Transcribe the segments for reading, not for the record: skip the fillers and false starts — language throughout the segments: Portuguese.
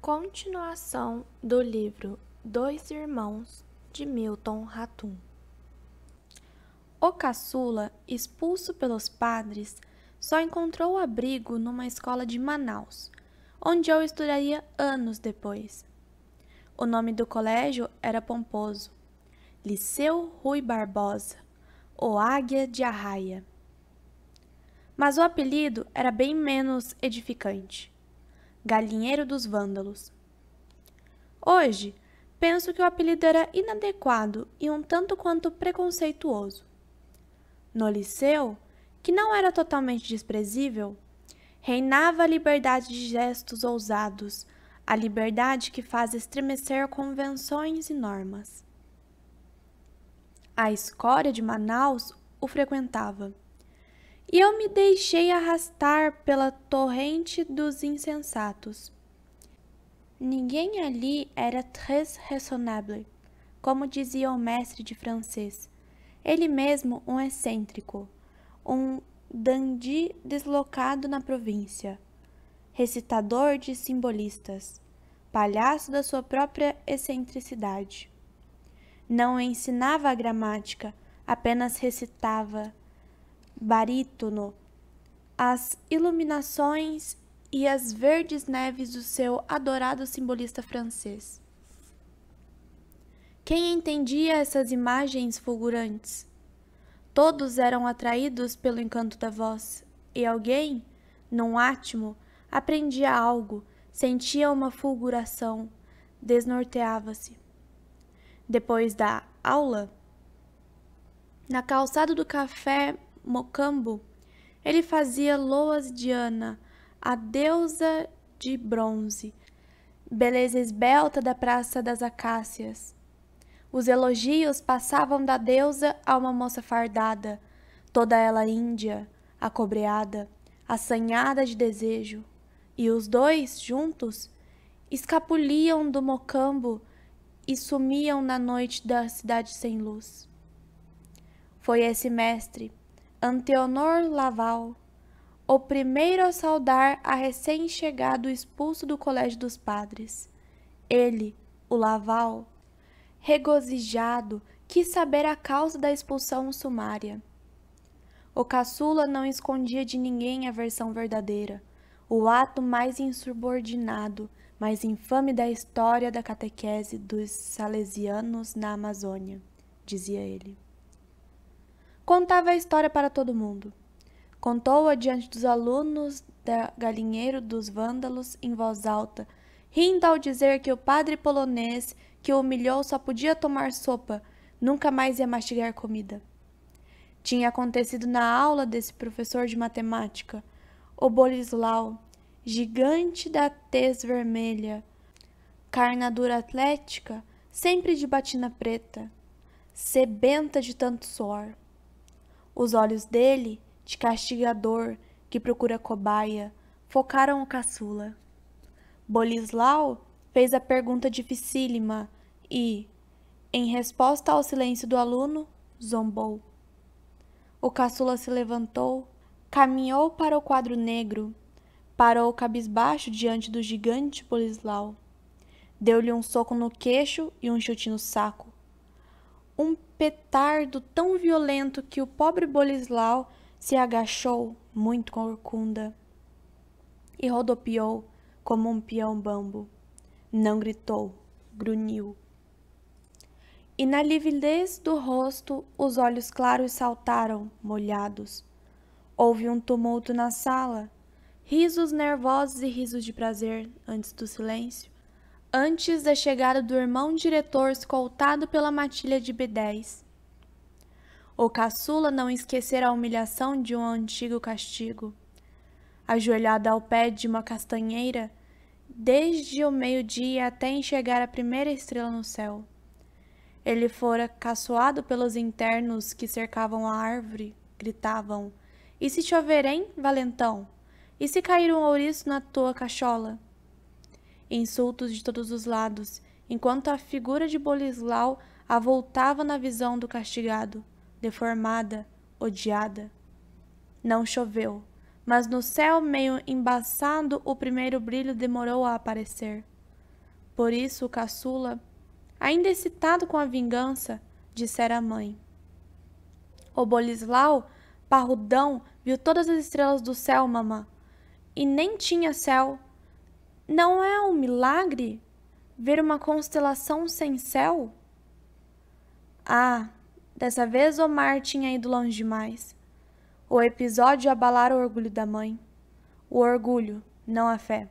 Continuação do livro Dois Irmãos, de Milton Ratum. O caçula, expulso pelos padres, só encontrou abrigo numa escola de Manaus, onde eu estudaria anos depois. O nome do colégio era pomposo: Liceu Rui Barbosa, o Águia de Arraia. Mas o apelido era bem menos edificante: Galinheiro dos Vândalos. Hoje, penso que o apelido era inadequado e um tanto quanto preconceituoso. No liceu, que não era totalmente desprezível, reinava a liberdade de gestos ousados, a liberdade que faz estremecer convenções e normas. A escória de Manaus o frequentava, e eu me deixei arrastar pela torrente dos insensatos. Ninguém ali era très raisonnable, como dizia o mestre de francês. Ele mesmo um excêntrico, um dandy deslocado na província, recitador de simbolistas, palhaço da sua própria excentricidade. Não ensinava a gramática, apenas recitava, barítono, as iluminações e as verdes neves do seu adorado simbolista francês. Quem entendia essas imagens fulgurantes? Todos eram atraídos pelo encanto da voz, e alguém, num átimo, aprendia algo, sentia uma fulguração, desnorteava-se. Depois da aula, na calçada do café Mocambo, ele fazia loas de Diana, a deusa de bronze, beleza esbelta da Praça das Acácias. Os elogios passavam da deusa a uma moça fardada, toda ela índia, acobreada, assanhada de desejo, e os dois, juntos, escapuliam do Mocambo e sumiam na noite da cidade sem luz. Foi esse mestre, Antenor Laval, o primeiro a saudar a recém-chegado expulso do colégio dos padres. Ele, o Laval, regozijado, quis saber a causa da expulsão sumária. O caçula não escondia de ninguém a versão verdadeira, o ato mais insubordinado, mais infame da história da catequese dos salesianos na Amazônia, dizia ele. Contava a história para todo mundo. Contou-a diante dos alunos da Galinheiro dos Vândalos em voz alta, rindo ao dizer que o padre polonês que o humilhou só podia tomar sopa, nunca mais ia mastigar comida. Tinha acontecido na aula desse professor de matemática, o Bolislau, gigante da tez vermelha, carnadura atlética, sempre de batina preta, sebenta de tanto suor. Os olhos dele, de castigador que procura cobaia, focaram o caçula. Bolislau fez a pergunta dificílima e, em resposta ao silêncio do aluno, zombou. O caçula se levantou, caminhou para o quadro negro, parou cabisbaixo diante do gigante Bolislau. Deu-lhe um soco no queixo e um chute no saco. Um petardo tão violento que o pobre Bolislau se agachou, muito corcunda, e rodopiou como um peão bambo. Não gritou, grunhiu. E na lividez do rosto, os olhos claros saltaram, molhados. Houve um tumulto na sala, risos nervosos e risos de prazer antes do silêncio, antes da chegada do irmão diretor escoltado pela matilha de B10. O caçula não esquecera a humilhação de um antigo castigo. Ajoelhado ao pé de uma castanheira, desde o meio-dia até enxergar a primeira estrela no céu. Ele fora caçoado pelos internos que cercavam a árvore, gritavam: "E se chover, hein, valentão? E se cair um ouriço na tua cachola?" Insultos de todos os lados, enquanto a figura de Bolislau avultava na visão do castigado, deformada, odiada. Não choveu, mas no céu meio embaçado o primeiro brilho demorou a aparecer. Por isso o caçula, ainda excitado com a vingança, dissera à mãe. O Bolislau, parrudão, viu todas as estrelas do céu, mamã. E nem tinha céu. Não é um milagre ver uma constelação sem céu? Ah, dessa vez Omar tinha ido longe demais. O episódio abalara o orgulho da mãe. O orgulho, não a fé.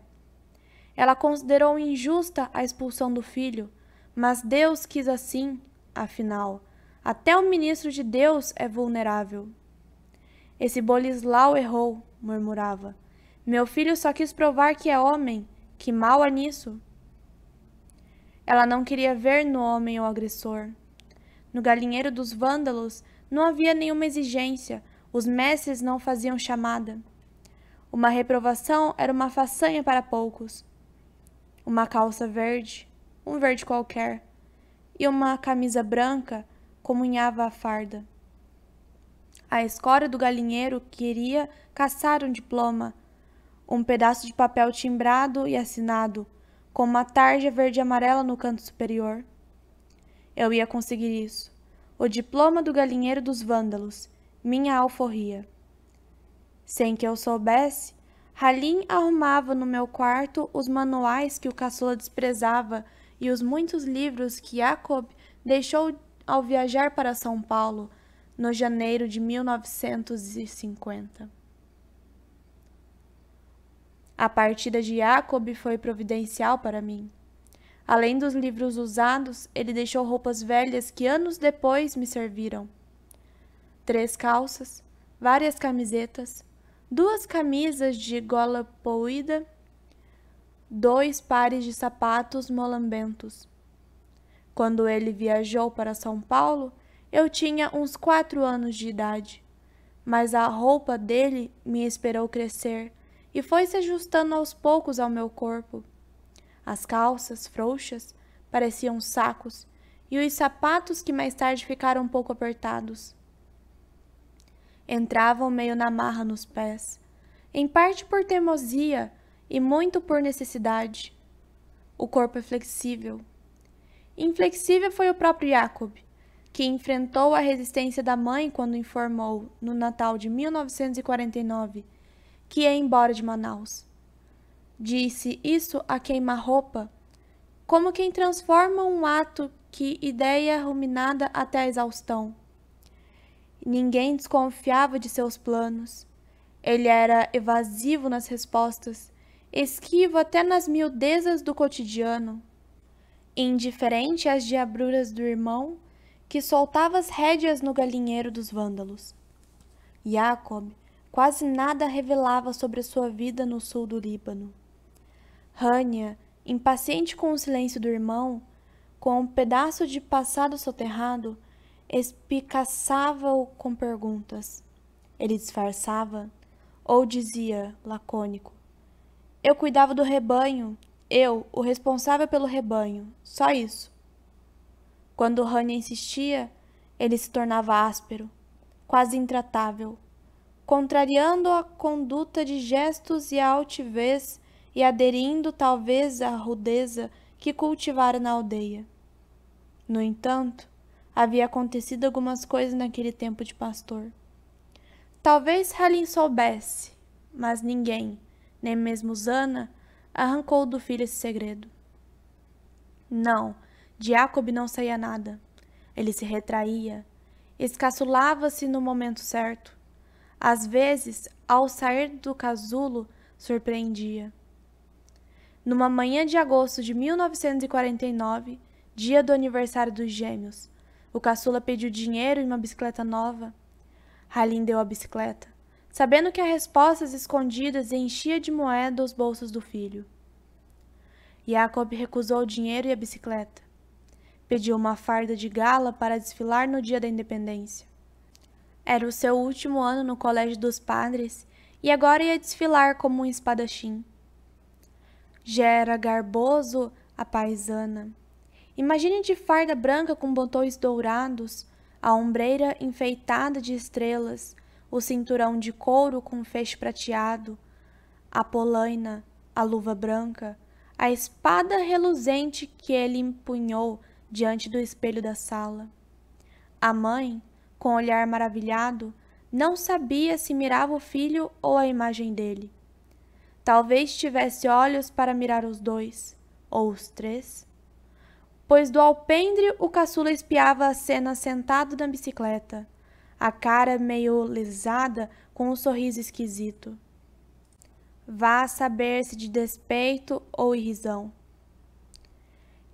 Ela considerou injusta a expulsão do filho, mas Deus quis assim, afinal. Até o ministro de Deus é vulnerável. Esse Bolislau errou, murmurava. Meu filho só quis provar que é homem. Que mal há nisso? Ela não queria ver no homem o agressor. No galinheiro dos vândalos não havia nenhuma exigência. Os mestres não faziam chamada. Uma reprovação era uma façanha para poucos. Uma calça verde, um verde qualquer, e uma camisa branca comunhava a farda. A escória do galinheiro queria caçar um diploma, um pedaço de papel timbrado e assinado, com uma tarja verde e amarela no canto superior. Eu ia conseguir isso. O diploma do galinheiro dos vândalos, minha alforria. Sem que eu soubesse, Halim arrumava no meu quarto os manuais que o caçula desprezava e os muitos livros que Jacob deixou ao viajar para São Paulo, no janeiro de 1950. A partida de Jacob foi providencial para mim. Além dos livros usados, ele deixou roupas velhas que anos depois me serviram. 3 calças, várias camisetas, 2 camisas de gola poída, 2 pares de sapatos molambentos. Quando ele viajou para São Paulo, eu tinha uns 4 anos de idade, mas a roupa dele me esperou crescer e foi se ajustando aos poucos ao meu corpo. As calças, frouxas, pareciam sacos, e os sapatos que mais tarde ficaram um pouco apertados. Entravam meio na marra nos pés, em parte por teimosia e muito por necessidade. O corpo é flexível. Inflexível foi o próprio Jacob, que enfrentou a resistência da mãe quando informou, no Natal de 1949, que ia embora de Manaus. Disse isso a queima-roupa, como quem transforma um ato que ideia ruminada até a exaustão. Ninguém desconfiava de seus planos. Ele era evasivo nas respostas, esquivo até nas miudezas do cotidiano, indiferente às diabruras do irmão, que soltava as rédeas no galinheiro dos vândalos. Jacob quase nada revelava sobre a sua vida no sul do Líbano. Hania, impaciente com o silêncio do irmão, com um pedaço de passado soterrado, espicaçava-o com perguntas. Ele disfarçava, ou dizia, lacônico: eu cuidava do rebanho, eu, o responsável pelo rebanho, só isso. Quando Hania insistia, ele se tornava áspero, quase intratável, contrariando a conduta de gestos e a altivez e aderindo talvez à rudeza que cultivara na aldeia. No entanto, havia acontecido algumas coisas naquele tempo de pastor. Talvez Halim soubesse, mas ninguém, nem mesmo Zana, arrancou do filho esse segredo. Não, de Jacob não saía nada. Ele se retraía, escaçulava-se no momento certo. Às vezes, ao sair do casulo, surpreendia. Numa manhã de agosto de 1949, dia do aniversário dos gêmeos, o caçula pediu dinheiro e uma bicicleta nova. Halim deu a bicicleta, sabendo que as respostas escondidas enchia de moeda os bolsos do filho. Jacob recusou o dinheiro e a bicicleta. Pediu uma farda de gala para desfilar no dia da independência. Era o seu último ano no colégio dos padres e agora ia desfilar como um espadachim. Já era garboso a paisana. Imagine de farda branca com botões dourados, a ombreira enfeitada de estrelas, o cinturão de couro com feixe prateado, a polaina, a luva branca, a espada reluzente que ele empunhou diante do espelho da sala. A mãe, com olhar maravilhado, não sabia se mirava o filho ou a imagem dele. Talvez tivesse olhos para mirar os dois, ou os três, pois do alpendre o caçula espiava a cena sentado na bicicleta, a cara meio lisada com um sorriso esquisito. Vá saber se de despeito ou irrisão.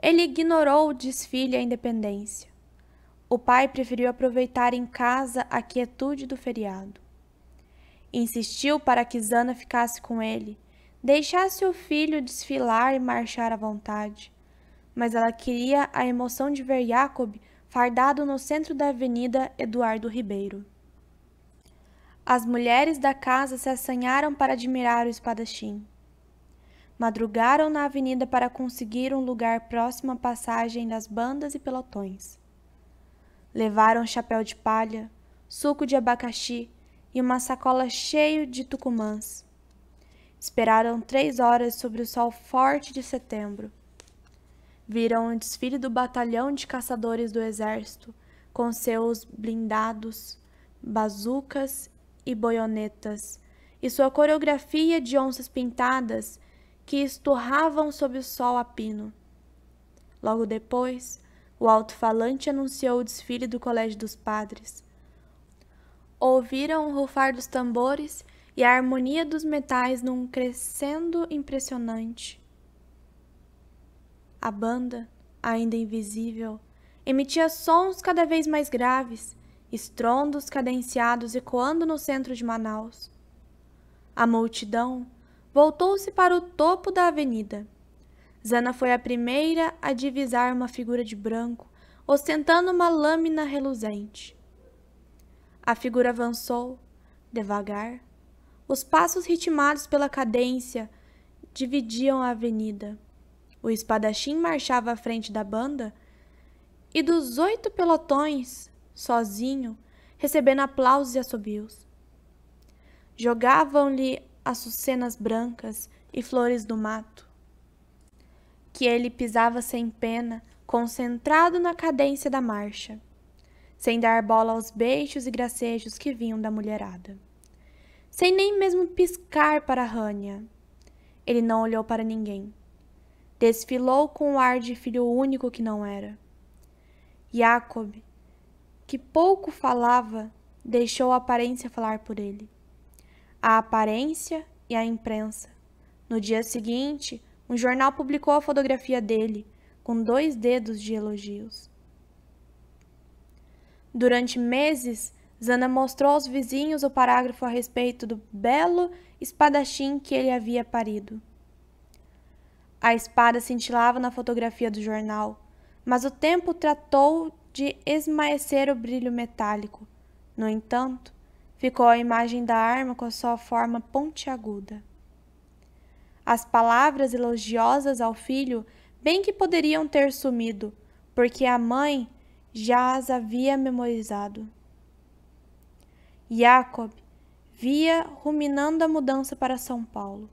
Ele ignorou o desfile e a independência. O pai preferiu aproveitar em casa a quietude do feriado. Insistiu para que Zana ficasse com ele, deixasse o filho desfilar e marchar à vontade. Mas ela queria a emoção de ver Jacob fardado no centro da avenida Eduardo Ribeiro. As mulheres da casa se assanharam para admirar o espadachim. Madrugaram na avenida para conseguir um lugar próximo à passagem das bandas e pelotões. Levaram chapéu de palha, suco de abacaxi e uma sacola cheia de tucumãs. Esperaram 3 horas sob o sol forte de setembro. Viram o desfile do batalhão de caçadores do exército, com seus blindados, bazucas e baionetas, e sua coreografia de onças pintadas que esturravam sob o sol a pino. Logo depois, o alto-falante anunciou o desfile do Colégio dos Padres. Ouviram o rufar dos tambores e a harmonia dos metais num crescendo impressionante. A banda, ainda invisível, emitia sons cada vez mais graves, estrondos cadenciados ecoando no centro de Manaus. A multidão voltou-se para o topo da avenida. Zana foi a primeira a divisar uma figura de branco, ostentando uma lâmina reluzente. A figura avançou, devagar. Os passos ritmados pela cadência dividiam a avenida. O espadachim marchava à frente da banda e dos 8 pelotões, sozinho, recebendo aplausos e assobios. Jogavam-lhe açucenas brancas e flores do mato, que ele pisava sem pena, concentrado na cadência da marcha, sem dar bola aos beijos e gracejos que vinham da mulherada. Sem nem mesmo piscar para Rania. Ele não olhou para ninguém. Desfilou com o ar de filho único que não era. Jacob, que pouco falava, deixou a aparência falar por ele. A aparência e a imprensa. No dia seguinte, um jornal publicou a fotografia dele, com 2 dedos de elogios. Durante meses, Zana mostrou aos vizinhos o parágrafo a respeito do belo espadachim que ele havia parido. A espada cintilava na fotografia do jornal, mas o tempo tratou de esmaecer o brilho metálico. No entanto, ficou a imagem da arma com a sua forma pontiaguda. As palavras elogiosas ao filho bem que poderiam ter sumido, porque a mãe já as havia memorizado. Jacob via ruminando a mudança para São Paulo.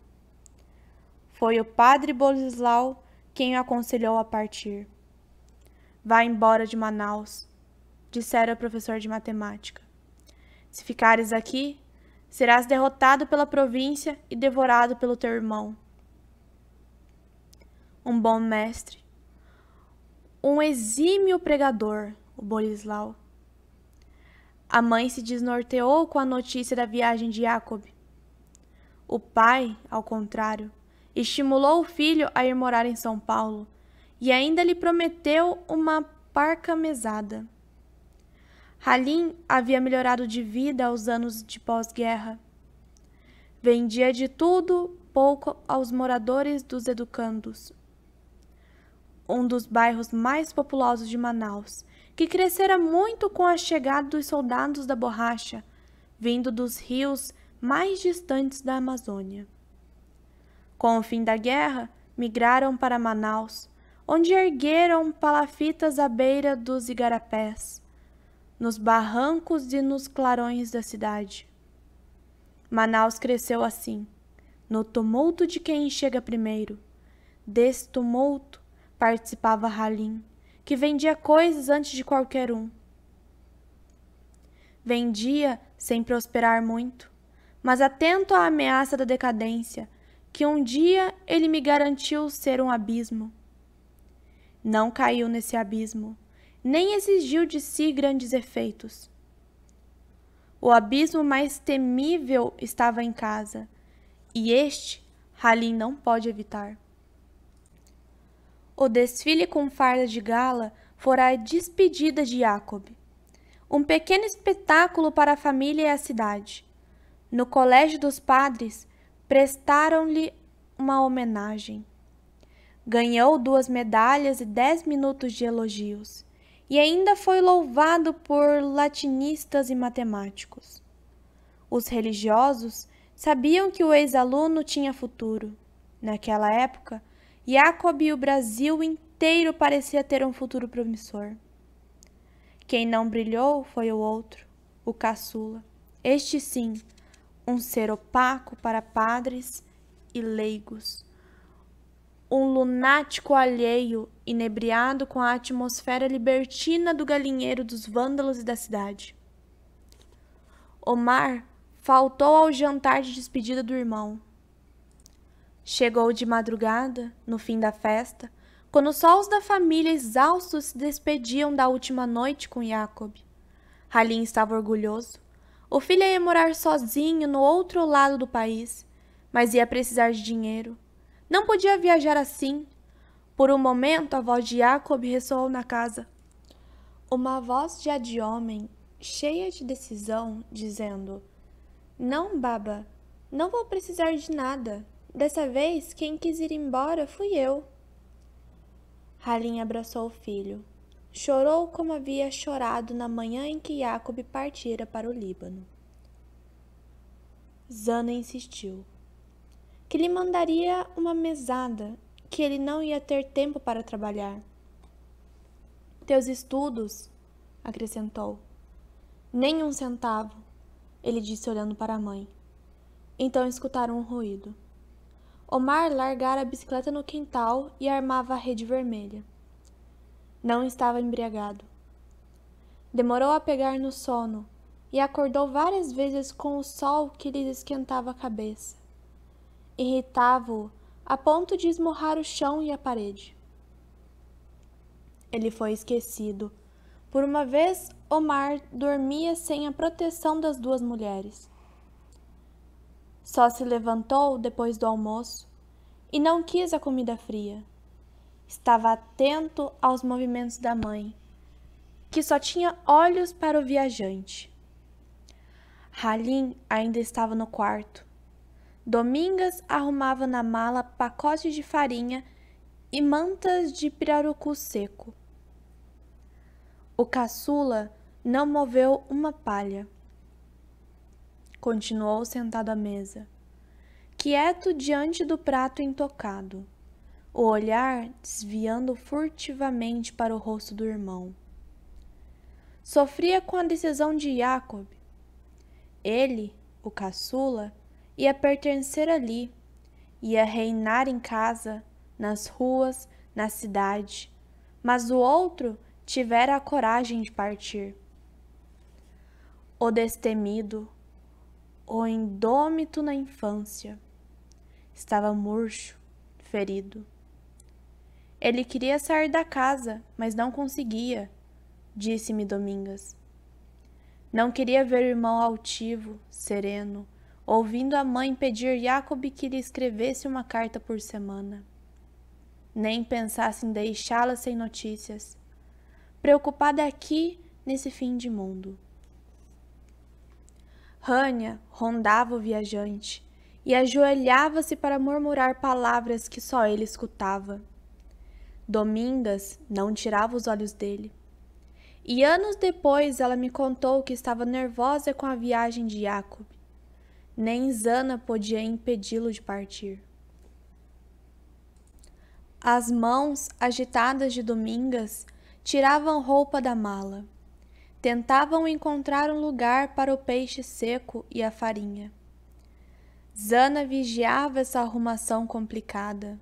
Foi o padre Bolislau quem o aconselhou a partir. Vá embora de Manaus, dissera o professor de matemática. Se ficares aqui, serás derrotado pela província e devorado pelo teu irmão. Um bom mestre, um exímio pregador, o Bolislau. A mãe se desnorteou com a notícia da viagem de Jacob. O pai, ao contrário, estimulou o filho a ir morar em São Paulo e ainda lhe prometeu uma parca mesada. Halim havia melhorado de vida aos anos de pós-guerra. Vendia de tudo pouco aos moradores dos educandos, um dos bairros mais populosos de Manaus, que crescera muito com a chegada dos soldados da borracha, vindo dos rios mais distantes da Amazônia. Com o fim da guerra, migraram para Manaus, onde ergueram palafitas à beira dos igarapés, nos barrancos e nos clarões da cidade. Manaus cresceu assim, no tumulto de quem chega primeiro, Desse tumulto participava Halim, que vendia coisas antes de qualquer um. Vendia sem prosperar muito, mas atento à ameaça da decadência, que um dia ele me garantiu ser um abismo. Não caiu nesse abismo, nem exigiu de si grandes efeitos. O abismo mais temível estava em casa, e este Halim não pode evitar. O desfile com farda de gala fora a despedida de Jacob. Um pequeno espetáculo para a família e a cidade. No colégio dos padres, prestaram-lhe uma homenagem. Ganhou 2 medalhas e 10 minutos de elogios, e ainda foi louvado por latinistas e matemáticos. Os religiosos sabiam que o ex-aluno tinha futuro. Naquela época, Jacob e o Brasil inteiro parecia ter um futuro promissor. Quem não brilhou foi o outro, o caçula. Este sim, um ser opaco para padres e leigos. Um lunático alheio, inebriado com a atmosfera libertina do galinheiro dos vândalos e da cidade. Omar faltou ao jantar de despedida do irmão. Chegou de madrugada, no fim da festa, quando só os da família exaustos se despediam da última noite com Jacob. Halim estava orgulhoso. O filho ia morar sozinho no outro lado do país, mas ia precisar de dinheiro. Não podia viajar assim. Por um momento, a voz de Jacob ressoou na casa. Uma voz já de homem, cheia de decisão, dizendo: "Não, baba, não vou precisar de nada. Dessa vez, quem quis ir embora fui eu." Halim abraçou o filho. Chorou como havia chorado na manhã em que Jacob partira para o Líbano. Zana insistiu que lhe mandaria uma mesada, que ele não ia ter tempo para trabalhar. "Teus estudos", acrescentou. "Nem um centavo", ele disse olhando para a mãe. Então escutaram um ruído. Omar largara a bicicleta no quintal e armava a rede vermelha. Não estava embriagado. Demorou a pegar no sono e acordou várias vezes com o sol que lhe esquentava a cabeça. Irritava-o a ponto de esmurrar o chão e a parede. Ele foi esquecido. Por uma vez, Omar dormia sem a proteção das 2 mulheres. Só se levantou depois do almoço e não quis a comida fria. Estava atento aos movimentos da mãe, que só tinha olhos para o viajante. Halim ainda estava no quarto. Domingas arrumava na mala pacotes de farinha e mantas de pirarucu seco. O caçula não moveu uma palha. Continuou sentado à mesa, quieto diante do prato intocado, o olhar desviando furtivamente para o rosto do irmão. Sofria com a decisão de Jacob. Ele, o caçula, ia pertencer ali, ia reinar em casa, nas ruas, na cidade, mas o outro tivera a coragem de partir. O destemido, o indômito na infância, estava murcho, ferido. Ele queria sair da casa, mas não conseguia, disse-me Domingas. Não queria ver o irmão altivo, sereno, ouvindo a mãe pedir Jacob que lhe escrevesse uma carta por semana. Nem pensasse em deixá-la sem notícias, preocupada aqui nesse fim de mundo. Rania rondava o viajante e ajoelhava-se para murmurar palavras que só ele escutava. Domingas não tirava os olhos dele. E anos depois ela me contou que estava nervosa com a viagem de Jacob. Nem Zana podia impedi-lo de partir. As mãos agitadas de Domingas tiravam roupa da mala. Tentavam encontrar um lugar para o peixe seco e a farinha. Zana vigiava essa arrumação complicada.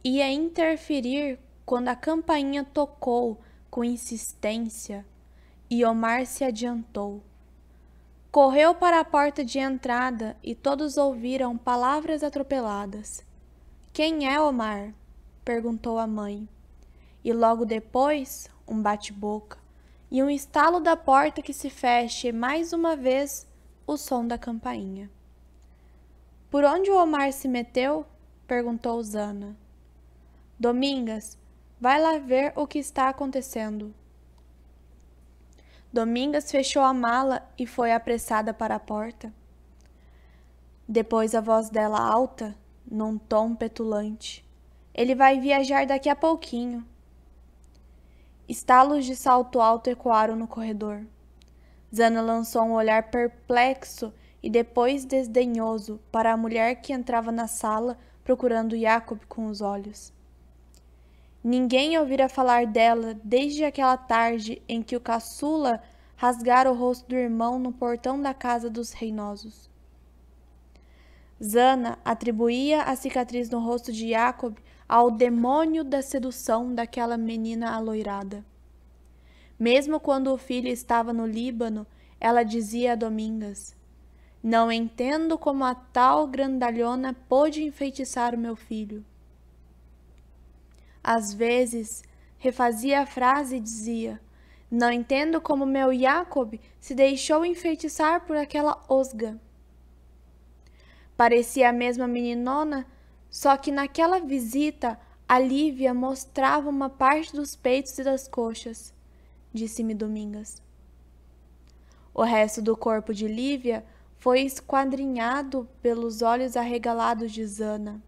ia interferir quando a campainha tocou com insistência e Omar se adiantou. Correu para a porta de entrada e todos ouviram palavras atropeladas. "Quem é Omar?" perguntou a mãe. E logo depois, um bate-boca e um estalo da porta que se fecha e mais uma vez o som da campainha. "Por onde o Omar se meteu?" perguntou Zana. "Domingas, vai lá ver o que está acontecendo." Domingas fechou a mala e foi apressada para a porta. Depois a voz dela alta, num tom petulante. "Ele vai viajar daqui a pouquinho." Estalos de salto alto ecoaram no corredor. Zana lançou um olhar perplexo e depois desdenhoso para a mulher que entrava na sala procurando Jacob com os olhos. Ninguém ouvira falar dela desde aquela tarde em que o caçula rasgara o rosto do irmão no portão da casa dos Reinosos. Zana atribuía a cicatriz no rosto de Jacob ao demônio da sedução daquela menina aloirada. Mesmo quando o filho estava no Líbano, ela dizia a Domingas: "Não entendo como a tal grandalhona pôde enfeitiçar o meu filho." Às vezes, refazia a frase e dizia: "Não entendo como meu Jacob se deixou enfeitiçar por aquela osga." Parecia a mesma meninona, só que naquela visita a Lívia mostrava uma parte dos peitos e das coxas, disse-me Domingas. O resto do corpo de Lívia foi esquadrinhado pelos olhos arregalados de Zana,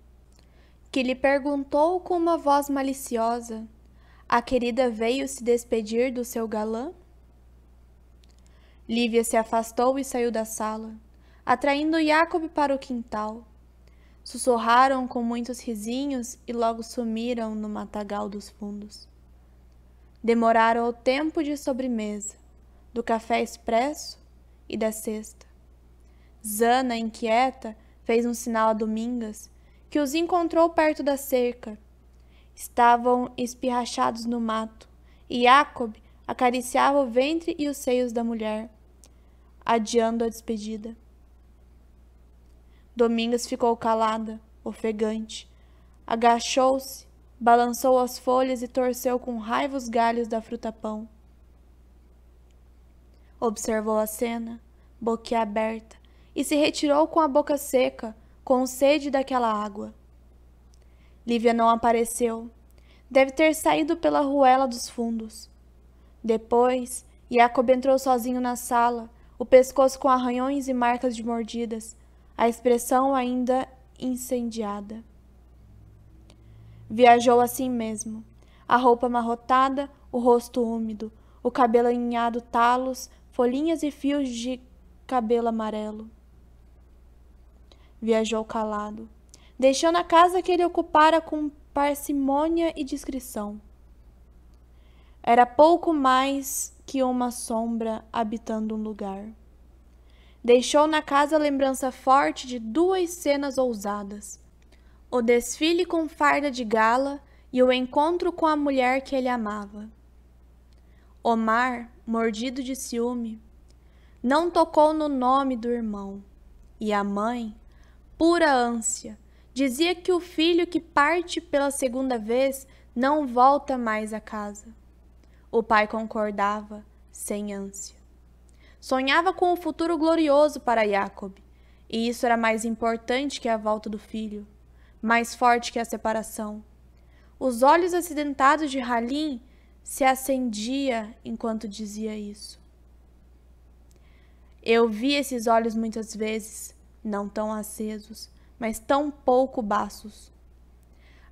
que lhe perguntou com uma voz maliciosa: "A querida veio se despedir do seu galã?" Lívia se afastou e saiu da sala, atraindo Jacob para o quintal. Sussurraram com muitos risinhos e logo sumiram no matagal dos fundos. Demoraram o tempo de sobremesa, do café expresso e da cesta. Zana, inquieta, fez um sinal a Domingas, que os encontrou perto da cerca. Estavam espirrachados no mato, e Jacob acariciava o ventre e os seios da mulher, adiando a despedida. Domingas ficou calada, ofegante. Agachou-se, balançou as folhas e torceu com raiva os galhos da fruta-pão. Observou a cena, boquiaberta, e se retirou com a boca seca, com sede daquela água. Lívia não apareceu. Deve ter saído pela ruela dos fundos. Depois, Jacob entrou sozinho na sala, o pescoço com arranhões e marcas de mordidas, a expressão ainda incendiada. Viajou assim mesmo, a roupa amarrotada, o rosto úmido, o cabelo aninhado talos, folhinhas e fios de cabelo amarelo. Viajou calado, deixando a casa que ele ocupara com parcimônia e discrição. Era pouco mais que uma sombra habitando um lugar. Deixou na casa a lembrança forte de duas cenas ousadas: o desfile com farda de gala e o encontro com a mulher que ele amava. Omar, mordido de ciúme, não tocou no nome do irmão, e a mãe, pura ânsia, dizia que o filho que parte pela segunda vez não volta mais a casa. O pai concordava, sem ânsia. Sonhava com um futuro glorioso para Jacob, e isso era mais importante que a volta do filho, mais forte que a separação. Os olhos acidentados de Halim se acendia enquanto dizia isso. Eu vi esses olhos muitas vezes, não tão acesos, mas tão pouco baços.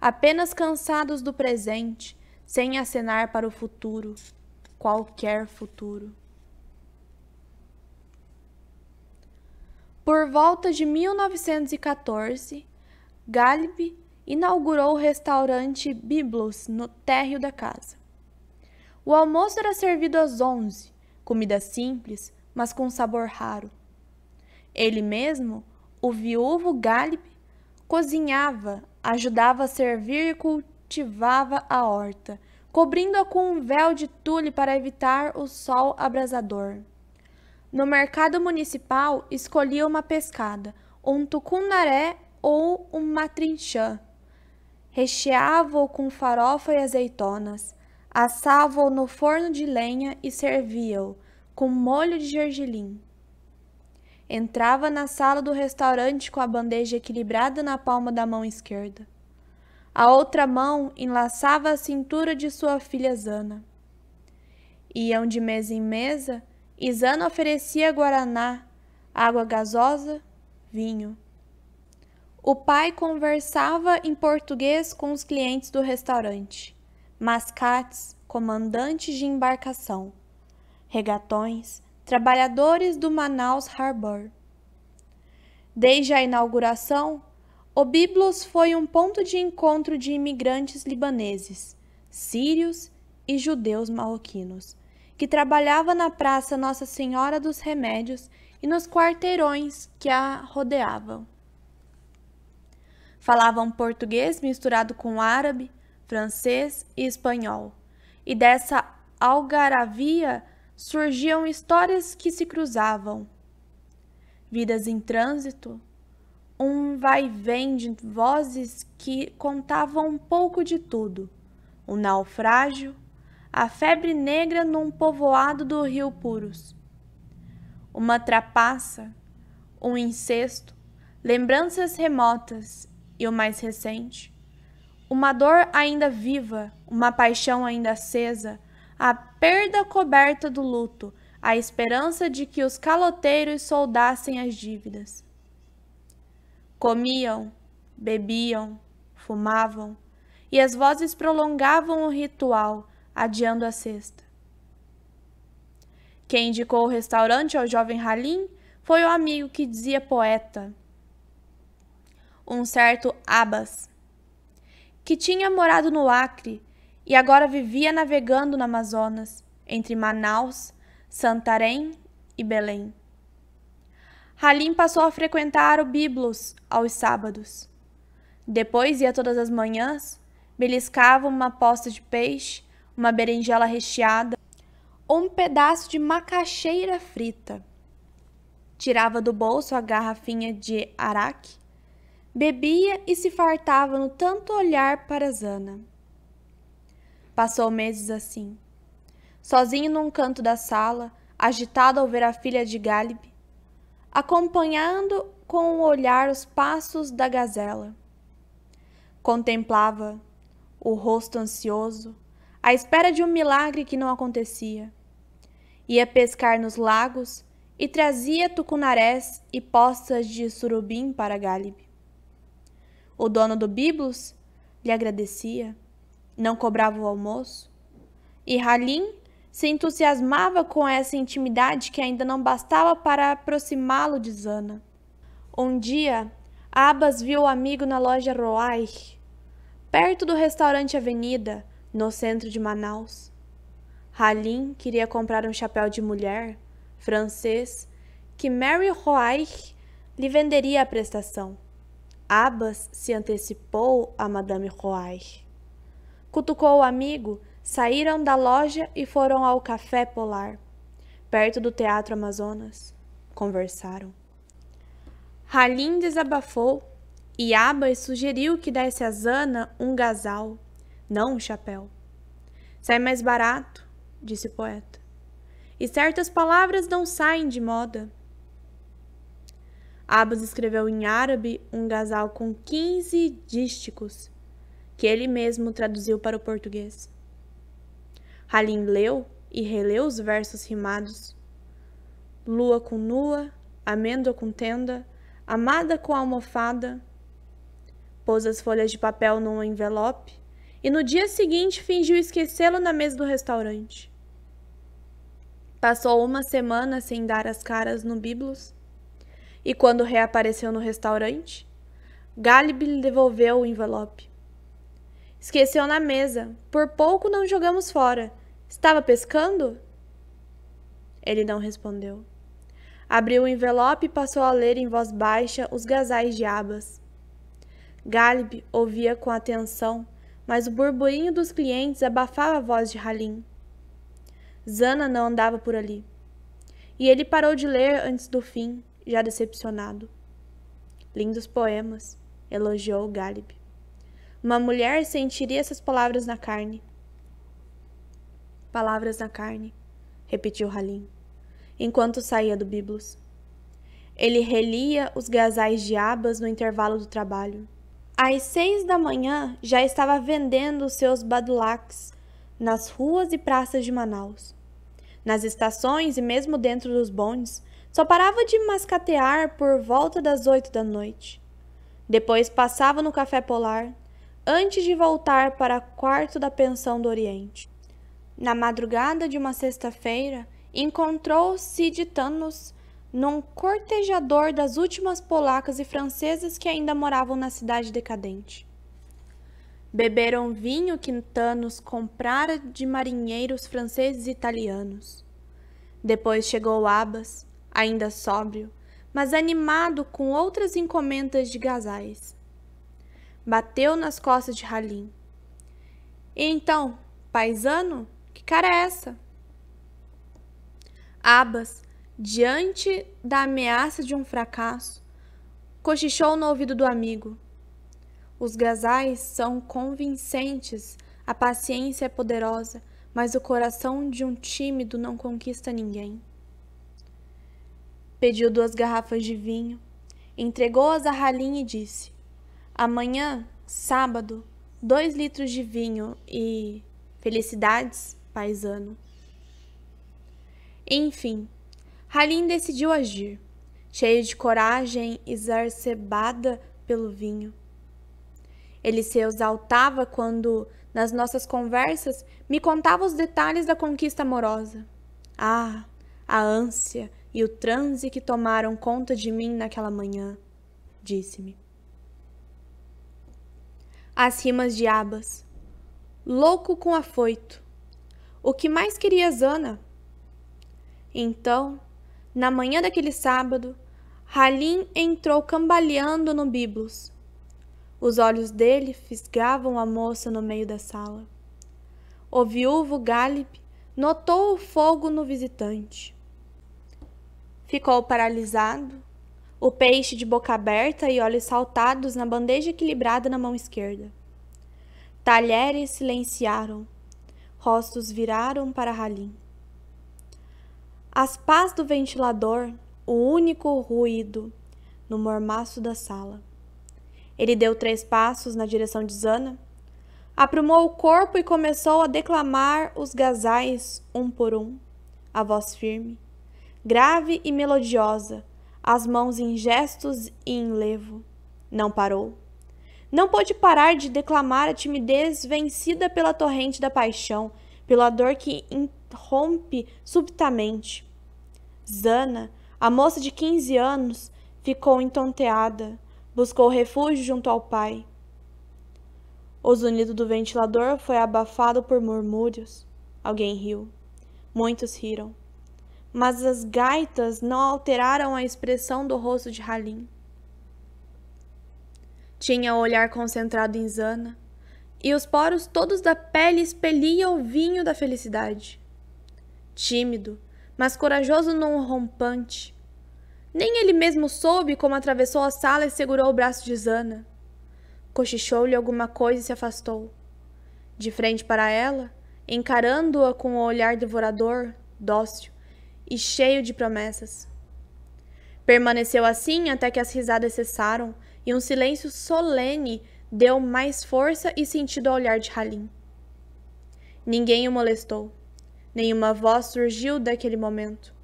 Apenas cansados do presente, sem acenar para o futuro, qualquer futuro. Por volta de 1914, Galib inaugurou o restaurante Biblos no térreo da casa. O almoço era servido às 11, comida simples, mas com sabor raro. Ele mesmo, o viúvo Galib, cozinhava Ajudava a servir e cultivava a horta, cobrindo-a com um véu de tule para evitar o sol abrasador. No mercado municipal, escolhia uma pescada, um tucunaré ou um matrinchã. Recheava-o com farofa e azeitonas, assava-o no forno de lenha e servia-o com molho de gergelim. Entrava na sala do restaurante com a bandeja equilibrada na palma da mão esquerda. A outra mão enlaçava a cintura de sua filha Zana. Iam de mesa em mesa e Zana oferecia guaraná, água gasosa, vinho. O pai conversava em português com os clientes do restaurante, mascates, comandantes de embarcação, regatões, trabalhadores do Manaus Harbor. Desde a inauguração, o Biblos foi um ponto de encontro de imigrantes libaneses, sírios e judeus marroquinos, que trabalhavam na Praça Nossa Senhora dos Remédios e nos quarteirões que a rodeavam. Falavam português misturado com árabe, francês e espanhol, e dessa algaravia surgiam histórias que se cruzavam. Vidas em trânsito, um vai-vem de vozes que contavam um pouco de tudo: o naufrágio, a febre negra num povoado do Rio Purus, uma trapaça, um incesto, lembranças remotas e o mais recente, uma dor ainda viva, uma paixão ainda acesa, a perda coberta do luto, a esperança de que os caloteiros soldassem as dívidas. Comiam, bebiam, fumavam, e as vozes prolongavam o ritual, adiando a cesta. Quem indicou o restaurante ao jovem Halim foi o amigo que dizia poeta, um certo Abbas, que tinha morado no Acre e agora vivia navegando no Amazonas, entre Manaus, Santarém e Belém. Halim passou a frequentar o Biblos aos sábados. Depois ia todas as manhãs, beliscava uma posta de peixe, uma berinjela recheada ou um pedaço de macaxeira frita. Tirava do bolso a garrafinha de araque, bebia e se fartava no tanto olhar para Zana. Passou meses assim, sozinho num canto da sala, agitado ao ver a filha de Galib, acompanhando com o olhar os passos da gazela. Contemplava o rosto ansioso, à espera de um milagre que não acontecia. Ia pescar nos lagos e trazia tucunarés e postas de surubim para Galib. O dono do Biblos lhe agradecia, não cobrava o almoço, e Halim se entusiasmava com essa intimidade que ainda não bastava para aproximá-lo de Zana. Um dia, Abbas viu o amigo na loja Roaich, perto do restaurante Avenida, no centro de Manaus. Halim queria comprar um chapéu de mulher, francês, que Mary Roaich lhe venderia à prestação. Abbas se antecipou a Madame Roaich. Cutucou o amigo, saíram da loja e foram ao Café Polar, perto do Teatro Amazonas. Conversaram. Halim desabafou e Abbas sugeriu que desse a Zana um gazal, não um chapéu. Sai mais barato, disse o poeta. E certas palavras não saem de moda. Abbas escreveu em árabe um gazal com 15 dísticos, que ele mesmo traduziu para o português. Halim leu e releu os versos rimados. Lua com nua, amêndoa com tenda, amada com almofada. Pôs as folhas de papel num envelope e no dia seguinte fingiu esquecê-lo na mesa do restaurante. Passou uma semana sem dar as caras no Biblos e quando reapareceu no restaurante, Galib lhe devolveu o envelope. Esqueceu na mesa, por pouco não jogamos fora. Estava pescando? Ele não respondeu. Abriu o envelope e passou a ler em voz baixa os gazais de Abbas. Galib ouvia com atenção, mas o burburinho dos clientes abafava a voz de Halim. Zana não andava por ali. E ele parou de ler antes do fim, já decepcionado. Lindos poemas, elogiou Galib. Uma mulher sentiria essas palavras na carne. Palavras na carne, repetiu Halim, enquanto saía do Biblos. Ele relia os gazais de abas no intervalo do trabalho. Às 6 da manhã já estava vendendo os seus badulaques nas ruas e praças de Manaus. Nas estações e mesmo dentro dos bondes, só parava de mascatear por volta das 8 da noite. Depois passava no Café Polar, antes de voltar para o quarto da pensão do Oriente. Na madrugada de uma sexta-feira, encontrou Siditanos num cortejador das últimas polacas e francesas que ainda moravam na cidade decadente. Beberam vinho que Tanos comprara de marinheiros franceses e italianos. Depois chegou Abas, ainda sóbrio, mas animado com outras encomendas de gazais. Bateu nas costas de Halim. E então, paisano, que cara é essa? Abas, diante da ameaça de um fracasso, cochichou no ouvido do amigo. Os gazais são convincentes, a paciência é poderosa, mas o coração de um tímido não conquista ninguém. Pediu 2 garrafas de vinho, entregou-as a Halim e disse: amanhã, sábado, 2 litros de vinho e felicidades, paisano. Enfim, Halim decidiu agir, cheio de coragem exacerbada pelo vinho. Ele se exaltava quando, nas nossas conversas, me contava os detalhes da conquista amorosa. Ah, a ânsia e o transe que tomaram conta de mim naquela manhã, disse-me. As rimas de Abas. Louco com afoito. O que mais queria Zana? Então, na manhã daquele sábado, Halim entrou cambaleando no Biblos. Os olhos dele fisgavam a moça no meio da sala. O viúvo Galib notou o fogo no visitante. Ficou paralisado, o peixe de boca aberta e olhos saltados na bandeja equilibrada na mão esquerda. Talheres silenciaram, rostos viraram para Halim. As pás do ventilador, o único ruído no mormaço da sala. Ele deu 3 passos na direção de Zana, aprumou o corpo e começou a declamar os gazais um por um, a voz firme, grave e melodiosa, as mãos em gestos e em levo. Não parou. Não pôde parar de declamar a timidez vencida pela torrente da paixão, pela dor que irrompe subitamente. Zana, a moça de 15 anos, ficou entonteada, buscou refúgio junto ao pai. O zunido do ventilador foi abafado por murmúrios. Alguém riu. Muitos riram. Mas as gaitas não alteraram a expressão do rosto de Halim. Tinha o olhar concentrado em Zana, e os poros todos da pele expeliam o vinho da felicidade. Tímido, mas corajoso num rompante. Nem ele mesmo soube como atravessou a sala e segurou o braço de Zana. Cochichou-lhe alguma coisa e se afastou. De frente para ela, encarando-a com o olhar devorador, dócil e cheio de promessas. Permaneceu assim até que as risadas cessaram e um silêncio solene deu mais força e sentido ao olhar de Halim. Ninguém o molestou. Nenhuma voz surgiu daquele momento.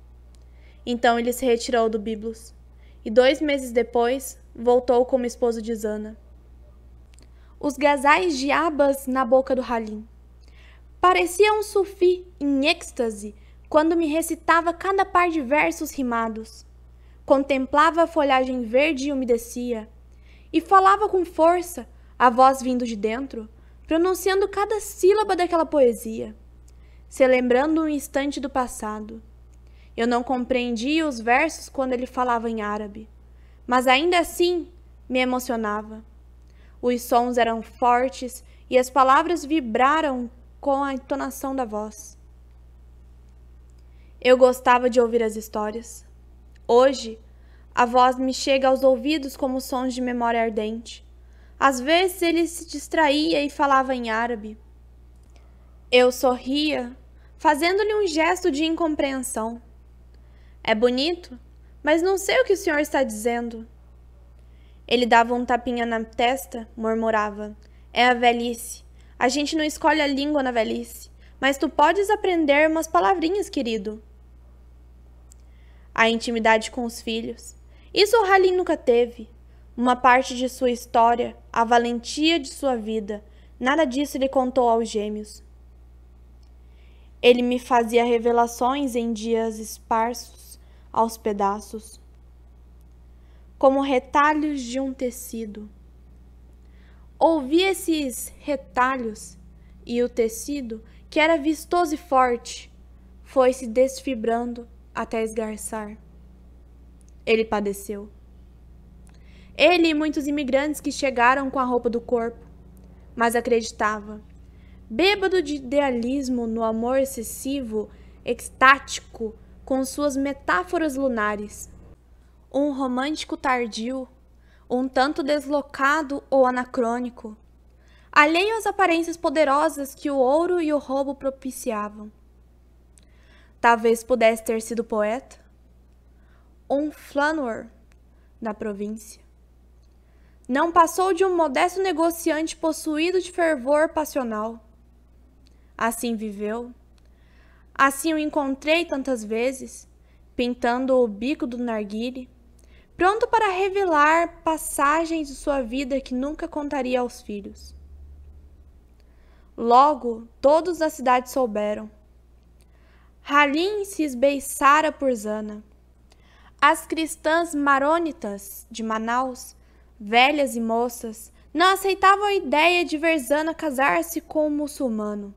Então ele se retirou do Biblos e 2 meses depois voltou como esposo de Zana. Os gazais de abas na boca do Halim. Parecia um sufi em êxtase quando me recitava cada par de versos rimados. Contemplava a folhagem verde e umedecia, e falava com força, a voz vindo de dentro, pronunciando cada sílaba daquela poesia, se lembrando um instante do passado. Eu não compreendia os versos quando ele falava em árabe, mas ainda assim me emocionava. Os sons eram fortes e as palavras vibraram com a entonação da voz. Eu gostava de ouvir as histórias. Hoje, a voz me chega aos ouvidos como sons de memória ardente. Às vezes ele se distraía e falava em árabe. Eu sorria, fazendo-lhe um gesto de incompreensão. É bonito, mas não sei o que o senhor está dizendo. Ele dava um tapinha na testa, murmurava. É a velhice. A gente não escolhe a língua na velhice, mas tu podes aprender umas palavrinhas, querido. A intimidade com os filhos. Isso o Halim nunca teve. Uma parte de sua história, a valentia de sua vida, nada disso ele contou aos gêmeos. Ele me fazia revelações em dias esparsos aos pedaços, como retalhos de um tecido. Ouvi esses retalhos e o tecido, que era vistoso e forte, foi se desfibrando até esgarçar. Ele padeceu. Ele e muitos imigrantes que chegaram com a roupa do corpo, mas acreditava, bêbado de idealismo no amor excessivo, extático, com suas metáforas lunares. Um romântico tardio, um tanto deslocado ou anacrônico, alheio às aparências poderosas que o ouro e o roubo propiciavam. Talvez pudesse ter sido poeta, um flaneur da província. Não passou de um modesto negociante possuído de fervor passional. Assim viveu. Assim o encontrei tantas vezes, pintando o bico do narguile, pronto para revelar passagens de sua vida que nunca contaria aos filhos. Logo, todos da cidade souberam. Halim se esbeiçara por Zana. As cristãs marônitas de Manaus, velhas e moças, não aceitavam a ideia de ver Zana casar-se com um muçulmano.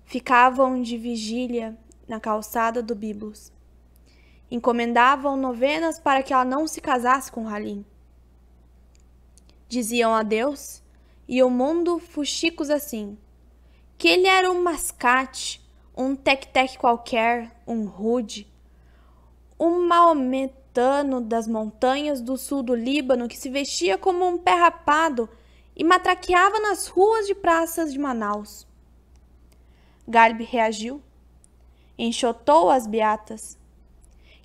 Ficavam de vigília na calçada do Biblos. Encomendavam novenas para que ela não se casasse com Halim. Diziam a Deus e o mundo fuxicos assim, que ele era um mascate, um tec-tec qualquer, um rude, um maometano das montanhas do sul do Líbano que se vestia como um pé rapado e matraqueava nas ruas de praças de Manaus. Galib reagiu, enxotou as beatas.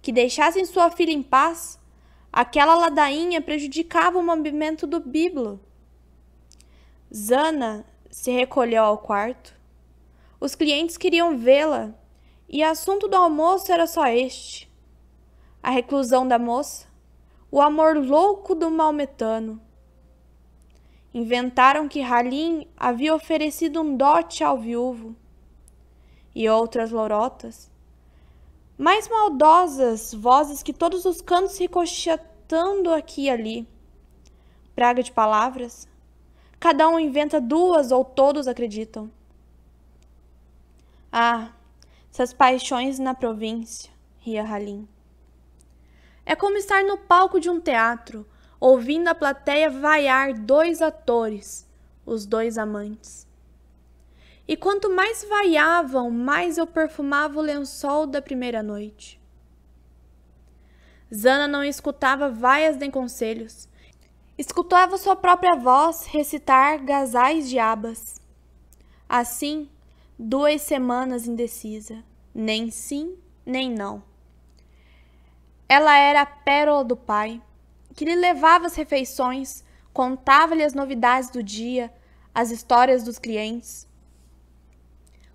Que deixassem sua filha em paz, aquela ladainha prejudicava o movimento do bíblo. Zana se recolheu ao quarto. Os clientes queriam vê-la, e o assunto do almoço era só este: a reclusão da moça, o amor louco do maometano. Inventaram que Halim havia oferecido um dote ao viúvo, e outras lorotas, mais maldosas vozes que todos os cantos ricochetando aqui e ali. Praga de palavras. Cada um inventa duas ou todos acreditam. Ah, essas paixões na província, ria Halim. É como estar no palco de um teatro, ouvindo a plateia vaiar dois atores, os dois amantes. E quanto mais vaiavam, mais eu perfumava o lençol da primeira noite. Zana não escutava vaias nem conselhos. Escutava sua própria voz recitar gazais de abas. Assim, 2 semanas indecisa, nem sim, nem não. Ela era a pérola do pai, que lhe levava as refeições, contava-lhe as novidades do dia, as histórias dos clientes.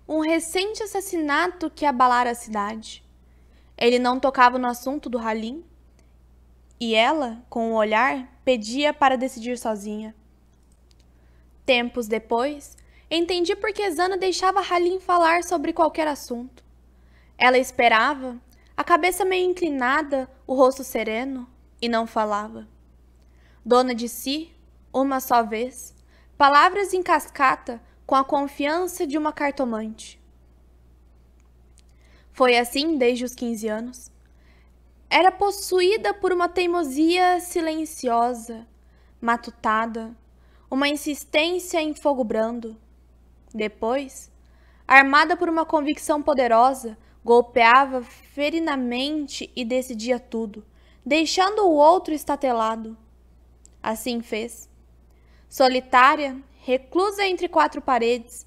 Um recente assassinato que abalara a cidade. Ele não tocava no assunto do Halim, e ela, com o olhar, pedia para decidir sozinha. Tempos depois, entendi por que Zana deixava Halim falar sobre qualquer assunto. Ela esperava, a cabeça meio inclinada, o rosto sereno, e não falava. Dona de si, uma só vez, palavras em cascata, com a confiança de uma cartomante. Foi assim desde os 15 anos. Era possuída por uma teimosia silenciosa, matutada, uma insistência em fogo brando. Depois, armada por uma convicção poderosa, golpeava ferinamente e decidia tudo, deixando o outro estatelado. Assim fez. Solitária, reclusa entre quatro paredes,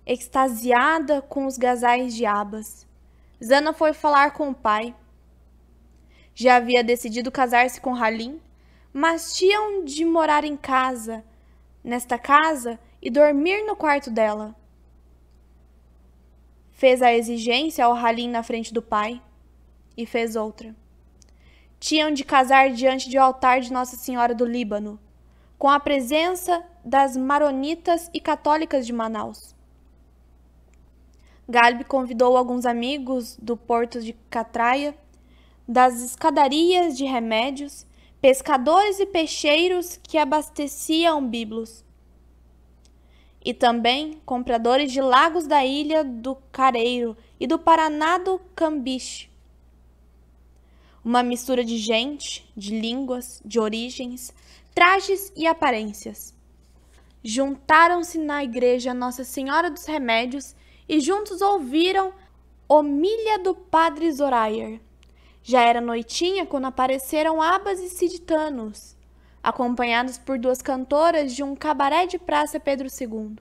extasiada com os gasais de abas, Zana foi falar com o pai. Já havia decidido casar-se com Halim, mas tinham de morar em casa, nesta casa, e dormir no quarto dela. Fez a exigência ao Halim na frente do pai, e fez outra. Tinham de casar diante do altar de Nossa Senhora do Líbano, com a presença das maronitas e católicas de Manaus. Galib convidou alguns amigos do porto de Catraia, das escadarias de remédios, pescadores e peixeiros que abasteciam biblos, e também compradores de lagos da ilha do Careiro e do Paraná do Cambiche. Uma mistura de gente, de línguas, de origens, trajes e aparências. Juntaram-se na igreja Nossa Senhora dos Remédios e juntos ouviram homília do padre Zorayer. Já era noitinha quando apareceram abas e ciditanos, acompanhados por duas cantoras de um cabaré de Praça Pedro II.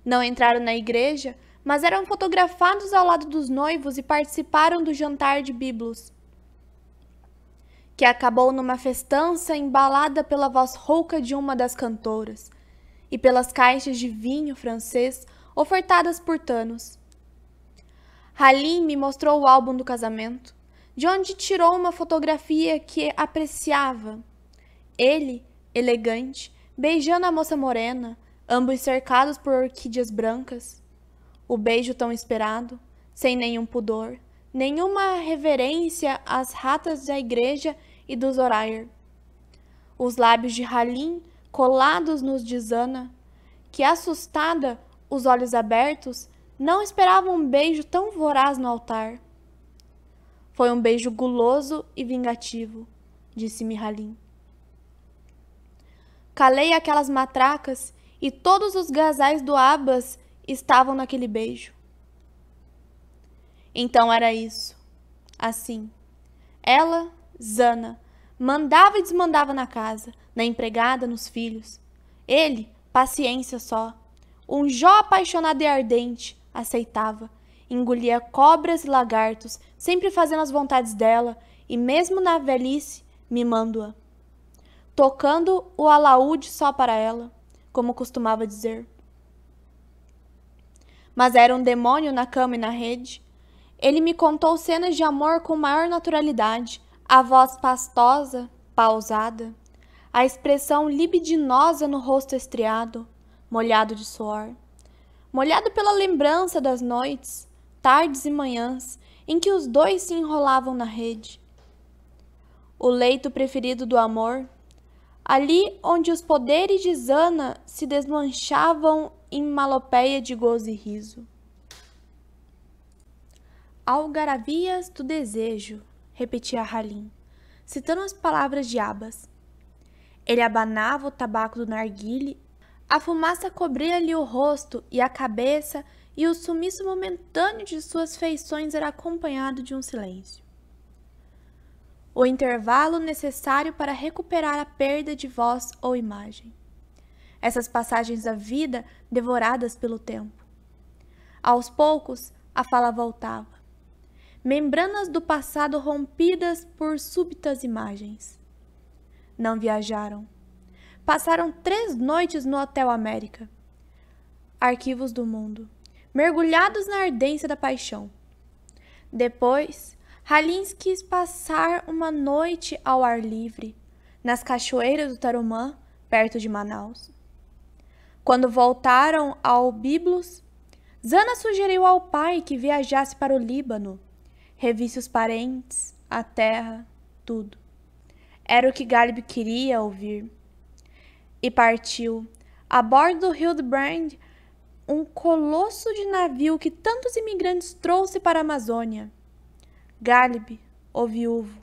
Não entraram na igreja, mas eram fotografados ao lado dos noivos e participaram do jantar de biblos, que acabou numa festança embalada pela voz rouca de uma das cantoras e pelas caixas de vinho francês ofertadas por Thanos. Halim me mostrou o álbum do casamento, de onde tirou uma fotografia que apreciava. Ele, elegante, beijando a moça morena, ambos cercados por orquídeas brancas. O beijo tão esperado, sem nenhum pudor, nenhuma reverência às ratas da igreja e do Zorayer. Os lábios de Halim colados nos de Zana, que, assustada, os olhos abertos, não esperavam um beijo tão voraz no altar. Foi um beijo guloso e vingativo, disse-me Halim. Calei aquelas matracas e todos os gasais do Abbas estavam naquele beijo. Então era isso. Assim. Ela, Zana, mandava e desmandava na casa, na empregada, nos filhos. Ele, paciência só. Um Jó apaixonado e ardente, aceitava. Engolia cobras e lagartos, sempre fazendo as vontades dela, e mesmo na velhice, mimando-a. Tocando o alaúde só para ela, como costumava dizer. Mas era um demônio na cama e na rede. Ele me contou cenas de amor com maior naturalidade, a voz pastosa, pausada, a expressão libidinosa no rosto estriado, molhado de suor, molhado pela lembrança das noites, tardes e manhãs, em que os dois se enrolavam na rede. O leito preferido do amor, ali onde os poderes de Zana se desmanchavam em malopeia de gozo e riso. Algaravias do desejo, repetia Halim, citando as palavras de Abbas. Ele abanava o tabaco do narguile, a fumaça cobria-lhe o rosto e a cabeça, e o sumiço momentâneo de suas feições era acompanhado de um silêncio. O intervalo necessário para recuperar a perda de voz ou imagem. Essas passagens da vida devoradas pelo tempo. Aos poucos, a fala voltava. Membranas do passado rompidas por súbitas imagens. Não viajaram. Passaram 3 noites no Hotel América. Arquivos do mundo, mergulhados na ardência da paixão. Depois, Halim quis passar uma noite ao ar livre, nas cachoeiras do Tarumã, perto de Manaus. Quando voltaram ao Biblos, Zana sugeriu ao pai que viajasse para o Líbano, revisse os parentes, a terra, tudo. Era o que Galib queria ouvir. E partiu, a bordo do Hildebrand, um colosso de navio que tantos imigrantes trouxe para a Amazônia. Galib, o viúvo.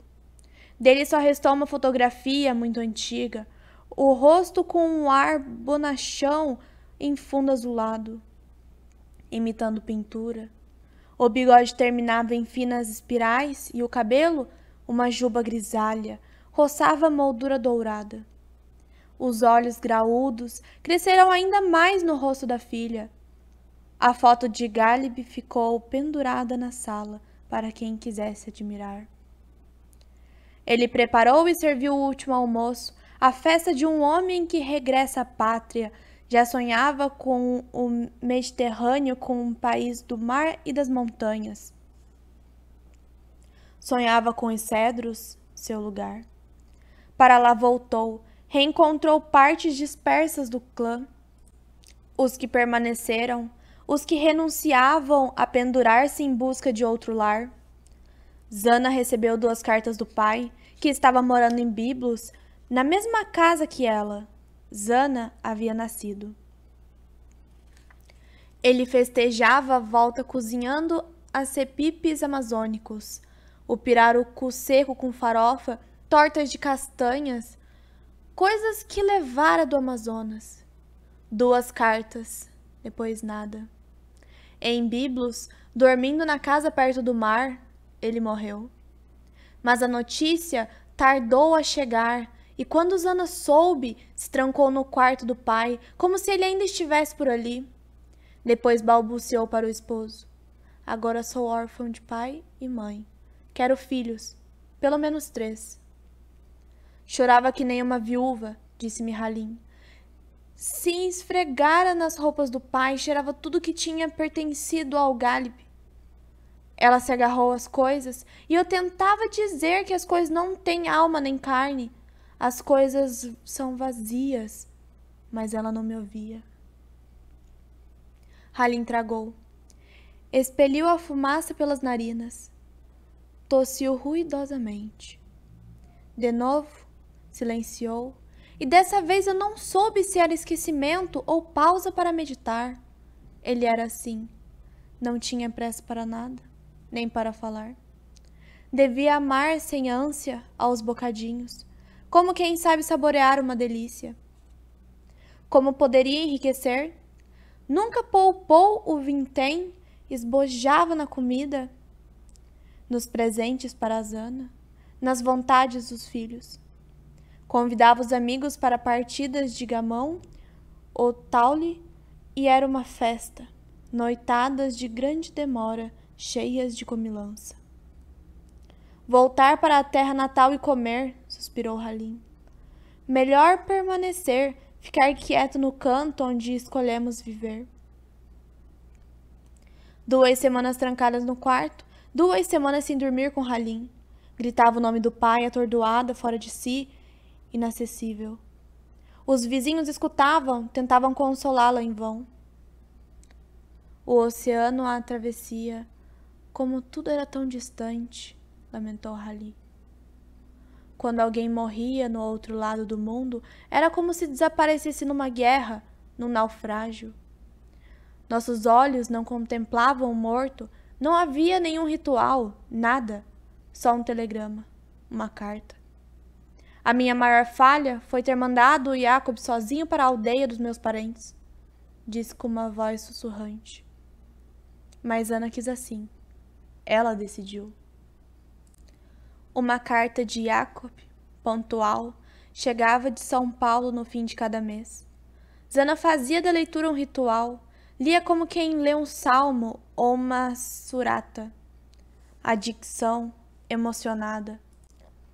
Dele só restou uma fotografia muito antiga, o rosto com um ar bonachão em fundo azulado, imitando pintura. O bigode terminava em finas espirais e o cabelo, uma juba grisalha, roçava a moldura dourada. Os olhos graúdos cresceram ainda mais no rosto da filha. A foto de Galib ficou pendurada na sala para quem quisesse admirar. Ele preparou e serviu o último almoço, a festa de um homem que regressa à pátria. Já sonhava com o Mediterrâneo, com um país do mar e das montanhas. Sonhava com os cedros, seu lugar. Para lá voltou, reencontrou partes dispersas do clã. Os que permaneceram, os que renunciavam a pendurar-se em busca de outro lar. Zana recebeu 2 cartas do pai, que estava morando em Biblos, na mesma casa que ela. Zana havia nascido. Ele festejava a volta cozinhando as cepipes amazônicos, o pirarucu seco com farofa, tortas de castanhas, coisas que levara do Amazonas. 2 cartas, depois nada. Em Biblos, dormindo na casa perto do mar, ele morreu. Mas a notícia tardou a chegar, e quando Zana soube, se trancou no quarto do pai, como se ele ainda estivesse por ali. Depois balbuciou para o esposo: agora sou órfão de pai e mãe. Quero filhos, pelo menos 3. Chorava que nem uma viúva, disse-me Halim. Se esfregara nas roupas do pai, cheirava tudo que tinha pertencido ao Galib. Ela se agarrou às coisas, e eu tentava dizer que as coisas não têm alma nem carne. As coisas são vazias, mas ela não me ouvia. Halim tragou. Expeliu a fumaça pelas narinas. Tossiu ruidosamente. De novo, silenciou, e dessa vez eu não soube se era esquecimento ou pausa para meditar. Ele era assim. Não tinha pressa para nada, nem para falar. Devia amar sem ânsia aos bocadinhos, como quem sabe saborear uma delícia. Como poderia enriquecer? Nunca poupou o vintém, esbojava na comida, nos presentes para a Zana, nas vontades dos filhos. Convidava os amigos para partidas de gamão ou taule, e era uma festa, noitadas de grande demora, cheias de comilança. Voltar para a terra natal e comer, suspirou Halim. Melhor permanecer, ficar quieto no canto onde escolhemos viver. 2 semanas trancadas no quarto, 2 semanas sem dormir com Halim. Gritava o nome do pai, atordoada, fora de si, inacessível. Os vizinhos escutavam, tentavam consolá-la em vão. O oceano a travessia, como tudo era tão distante, lamentou Halim. Quando alguém morria no outro lado do mundo, era como se desaparecesse numa guerra, num naufrágio. Nossos olhos não contemplavam o morto, não havia nenhum ritual, nada, só um telegrama, uma carta. A minha maior falha foi ter mandado o Jacob sozinho para a aldeia dos meus parentes, disse com uma voz sussurrante. Mas Ana quis assim. Ela decidiu. Uma carta de Jacob, pontual, chegava de São Paulo no fim de cada mês. Zana fazia da leitura um ritual, lia como quem lê um salmo ou uma surata. A dicção, emocionada,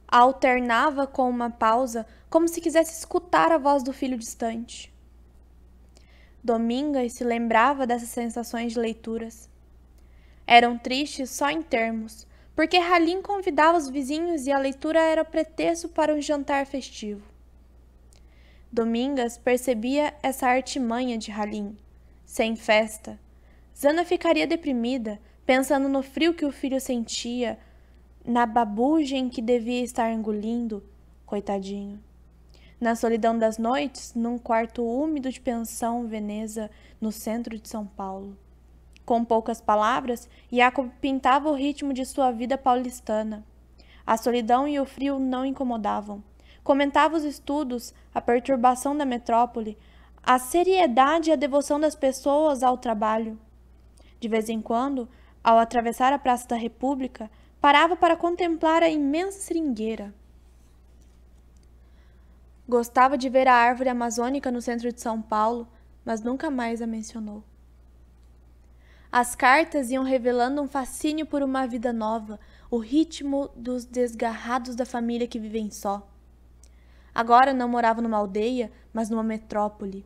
alternava com uma pausa, como se quisesse escutar a voz do filho distante. Domingas se lembrava dessas sensações de leituras. Eram tristes só em termos, porque Halim convidava os vizinhos e a leitura era pretexto para um jantar festivo. Domingas percebia essa artimanha de Halim. Sem festa, Zana ficaria deprimida, pensando no frio que o filho sentia, na babugem que devia estar engolindo, coitadinho. Na solidão das noites, num quarto úmido de pensão Veneza, no centro de São Paulo. Com poucas palavras, Jacob pintava o ritmo de sua vida paulistana. A solidão e o frio não incomodavam. Comentava os estudos, a perturbação da metrópole, a seriedade e a devoção das pessoas ao trabalho. De vez em quando, ao atravessar a Praça da República, parava para contemplar a imensa seringueira. Gostava de ver a árvore amazônica no centro de São Paulo, mas nunca mais a mencionou. As cartas iam revelando um fascínio por uma vida nova, o ritmo dos desgarrados da família que vivem só. Agora não morava numa aldeia, mas numa metrópole.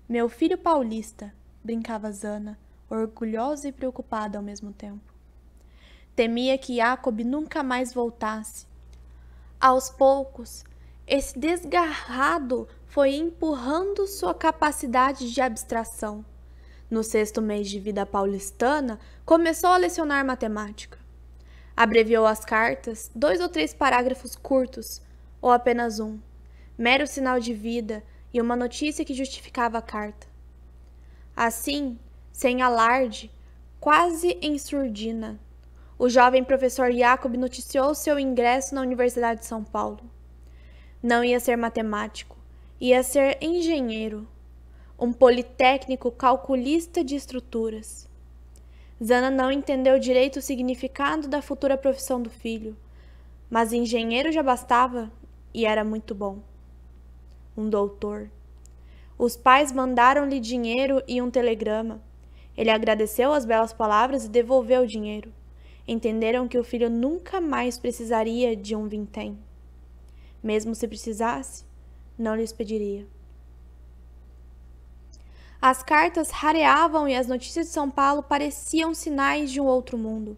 Meu filho paulista, brincava Zana, orgulhosa e preocupada ao mesmo tempo. Temia que Jacob nunca mais voltasse. Aos poucos, esse desgarrado foi empurrando sua capacidade de abstração. No 6º mês de vida paulistana, começou a lecionar matemática. Abreviou as cartas, 2 ou 3 parágrafos curtos, ou apenas um, mero sinal de vida e uma notícia que justificava a carta. Assim, sem alarde, quase em surdina, o jovem professor Jacob noticiou seu ingresso na Universidade de São Paulo. Não ia ser matemático, ia ser engenheiro, um politécnico calculista de estruturas. Zana não entendeu direito o significado da futura profissão do filho, mas engenheiro já bastava e era muito bom. Um doutor. Os pais mandaram-lhe dinheiro e um telegrama. Ele agradeceu as belas palavras e devolveu o dinheiro. Entenderam que o filho nunca mais precisaria de um vintém. Mesmo se precisasse, não lhes pediria. As cartas rareavam e as notícias de São Paulo pareciam sinais de um outro mundo.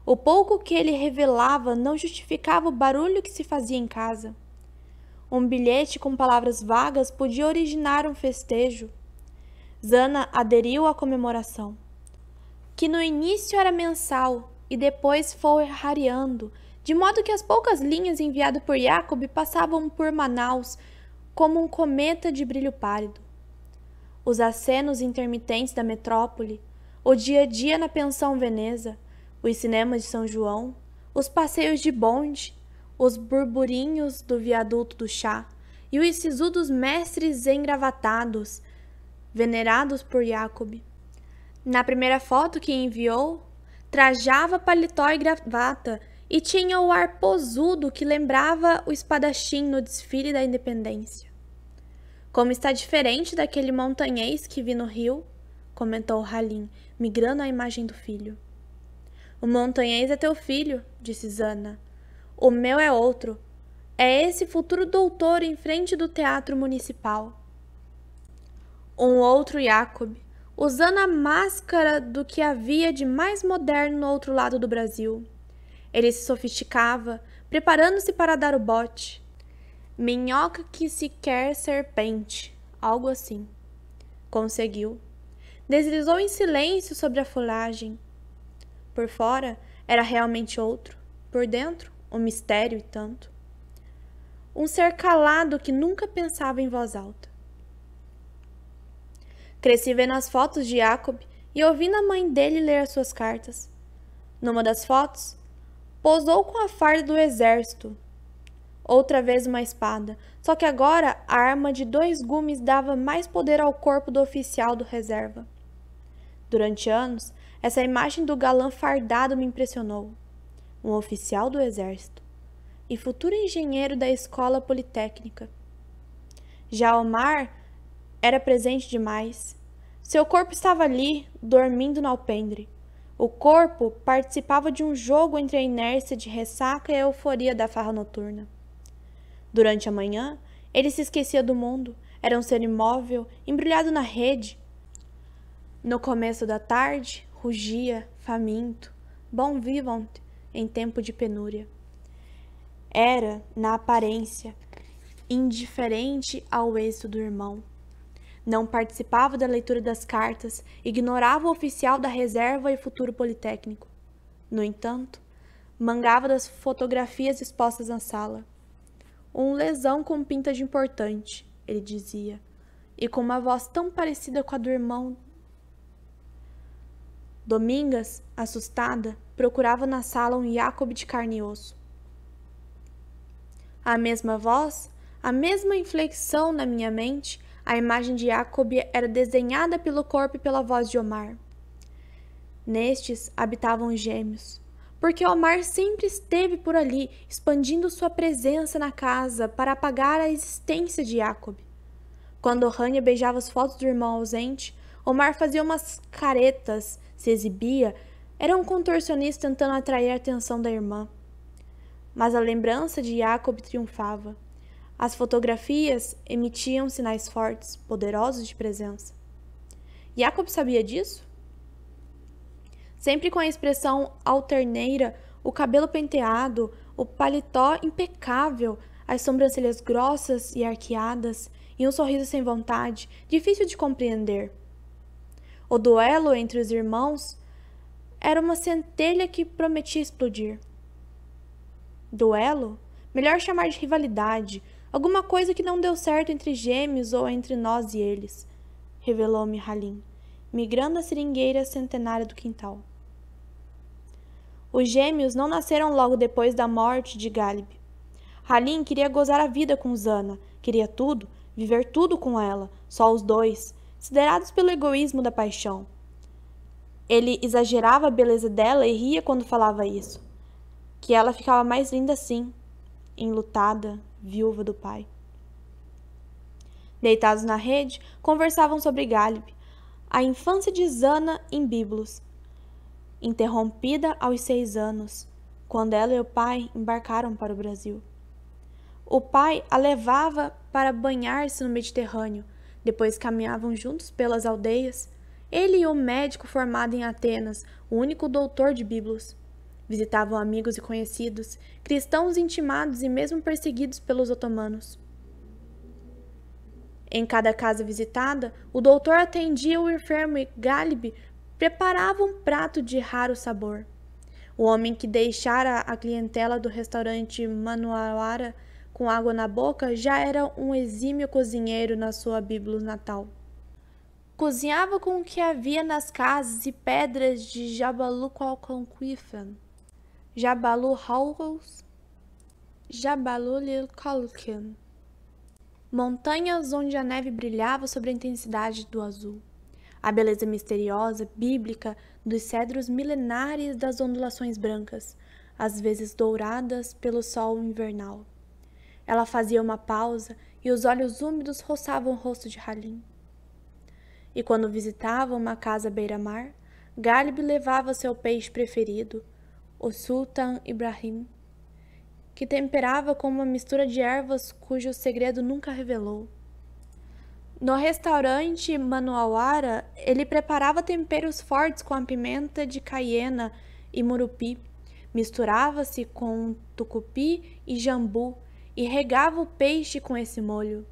O pouco que ele revelava não justificava o barulho que se fazia em casa. Um bilhete com palavras vagas podia originar um festejo. Zana aderiu à comemoração, que no início era mensal e depois foi rareando, de modo que as poucas linhas enviadas por Jacob passavam por Manaus como um cometa de brilho pálido. Os acenos intermitentes da metrópole, o dia a dia na pensão Veneza, os cinemas de São João, os passeios de bonde, os burburinhos do viaduto do chá e os sisudos mestres engravatados, venerados por Jacob. Na primeira foto que enviou, trajava paletó e gravata e tinha o ar posudo que lembrava o espadachim no desfile da Independência. Como está diferente daquele montanhês que vi no Rio, comentou Halim, migrando à imagem do filho. O montanhês é teu filho, disse Zana. O meu é outro. É esse futuro doutor em frente do teatro municipal. Um outro Jacob, usando a máscara do que havia de mais moderno no outro lado do Brasil. Ele se sofisticava, preparando-se para dar o bote. Minhoca que se quer serpente, algo assim. Conseguiu. Deslizou em silêncio sobre a folhagem. Por fora, era realmente outro. Por dentro, um mistério e tanto. Um ser calado que nunca pensava em voz alta. Cresci vendo as fotos de Jacob e ouvindo a mãe dele ler as suas cartas. Numa das fotos, posou com a farda do exército. Outra vez uma espada, só que agora a arma de 2 gumes dava mais poder ao corpo do oficial do reserva. Durante anos, essa imagem do galã fardado me impressionou. Um oficial do exército e futuro engenheiro da escola politécnica. Já Omar era presente demais. Seu corpo estava ali, dormindo no alpendre. O corpo participava de um jogo entre a inércia de ressaca e a euforia da farra noturna. Durante a manhã, ele se esquecia do mundo, era um ser imóvel, embrulhado na rede. No começo da tarde, rugia, faminto, bon vivant, em tempo de penúria. Era, na aparência, indiferente ao êxito do irmão. Não participava da leitura das cartas, ignorava o oficial da reserva e futuro politécnico. No entanto, mangava das fotografias expostas na sala. Um lesão com pinta de importante, ele dizia, e com uma voz tão parecida com a do irmão. Domingas, assustada, procurava na sala um Jacob de carne e osso. A mesma voz, a mesma inflexão na minha mente, a imagem de Jacob era desenhada pelo corpo e pela voz de Omar. Nestes habitavam os gêmeos, porque Omar sempre esteve por ali, expandindo sua presença na casa para apagar a existência de Jacob. Quando Rania beijava as fotos do irmão ausente, Omar fazia umas caretas, se exibia, era um contorcionista tentando atrair a atenção da irmã. Mas a lembrança de Jacob triunfava. As fotografias emitiam sinais fortes, poderosos de presença. Jacob sabia disso? Sempre com a expressão alterneira, o cabelo penteado, o paletó impecável, as sobrancelhas grossas e arqueadas, e um sorriso sem vontade, difícil de compreender. O duelo entre os irmãos era uma centelha que prometia explodir. Duelo? Melhor chamar de rivalidade, alguma coisa que não deu certo entre gêmeos ou entre nós e eles, revelou-me Halim, migrando a seringueira centenária do quintal. Os gêmeos não nasceram logo depois da morte de Galib. Halim queria gozar a vida com Zana, queria tudo, viver tudo com ela, só os dois, siderados pelo egoísmo da paixão. Ele exagerava a beleza dela e ria quando falava isso, que ela ficava mais linda assim, enlutada, viúva do pai. Deitados na rede, conversavam sobre Galib, a infância de Zana em Biblos, interrompida aos 6 anos, quando ela e o pai embarcaram para o Brasil. O pai a levava para banhar-se no Mediterrâneo, depois caminhavam juntos pelas aldeias, ele e o médico formado em Atenas, o único doutor de Biblos. Visitavam amigos e conhecidos, cristãos intimados e mesmo perseguidos pelos otomanos. Em cada casa visitada, o doutor atendia o enfermo e Galib preparava um prato de raro sabor. O homem que deixara a clientela do restaurante Manauara com água na boca já era um exímio cozinheiro na sua Biblos natal. Cozinhava com o que havia nas casas e pedras de Jabalu Qalqanquifan, Jabalu Haus, Jabalu Lil Qalqan, montanhas onde a neve brilhava sobre a intensidade do azul. A beleza misteriosa, bíblica, dos cedros milenares das ondulações brancas, às vezes douradas pelo sol invernal. Ela fazia uma pausa e os olhos úmidos roçavam o rosto de Halim. E quando visitava uma casa à beira-mar, Galib levava seu peixe preferido, o Sultan Ibrahim, que temperava com uma mistura de ervas cujo segredo nunca revelou. No restaurante Manauara, ele preparava temperos fortes com a pimenta de caiena e murupi, misturava-se com tucupi e jambu e regava o peixe com esse molho.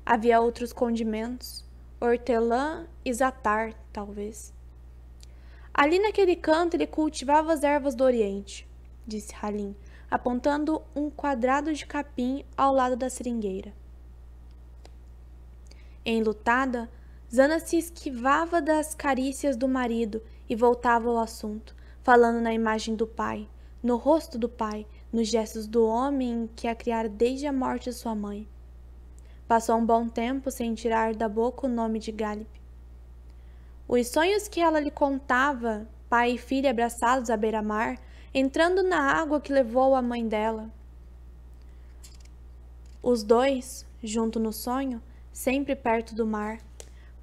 Havia outros condimentos, hortelã e zatar, talvez. Ali naquele canto ele cultivava as ervas do Oriente, disse Halim, apontando um quadrado de capim ao lado da seringueira. Enlutada, Zana se esquivava das carícias do marido e voltava ao assunto, falando na imagem do pai, no rosto do pai, nos gestos do homem que a criara desde a morte de sua mãe. Passou um bom tempo sem tirar da boca o nome de Galib. Os sonhos que ela lhe contava, pai e filha abraçados à beira-mar, entrando na água que levou a mãe dela. Os dois, junto no sonho, sempre perto do mar,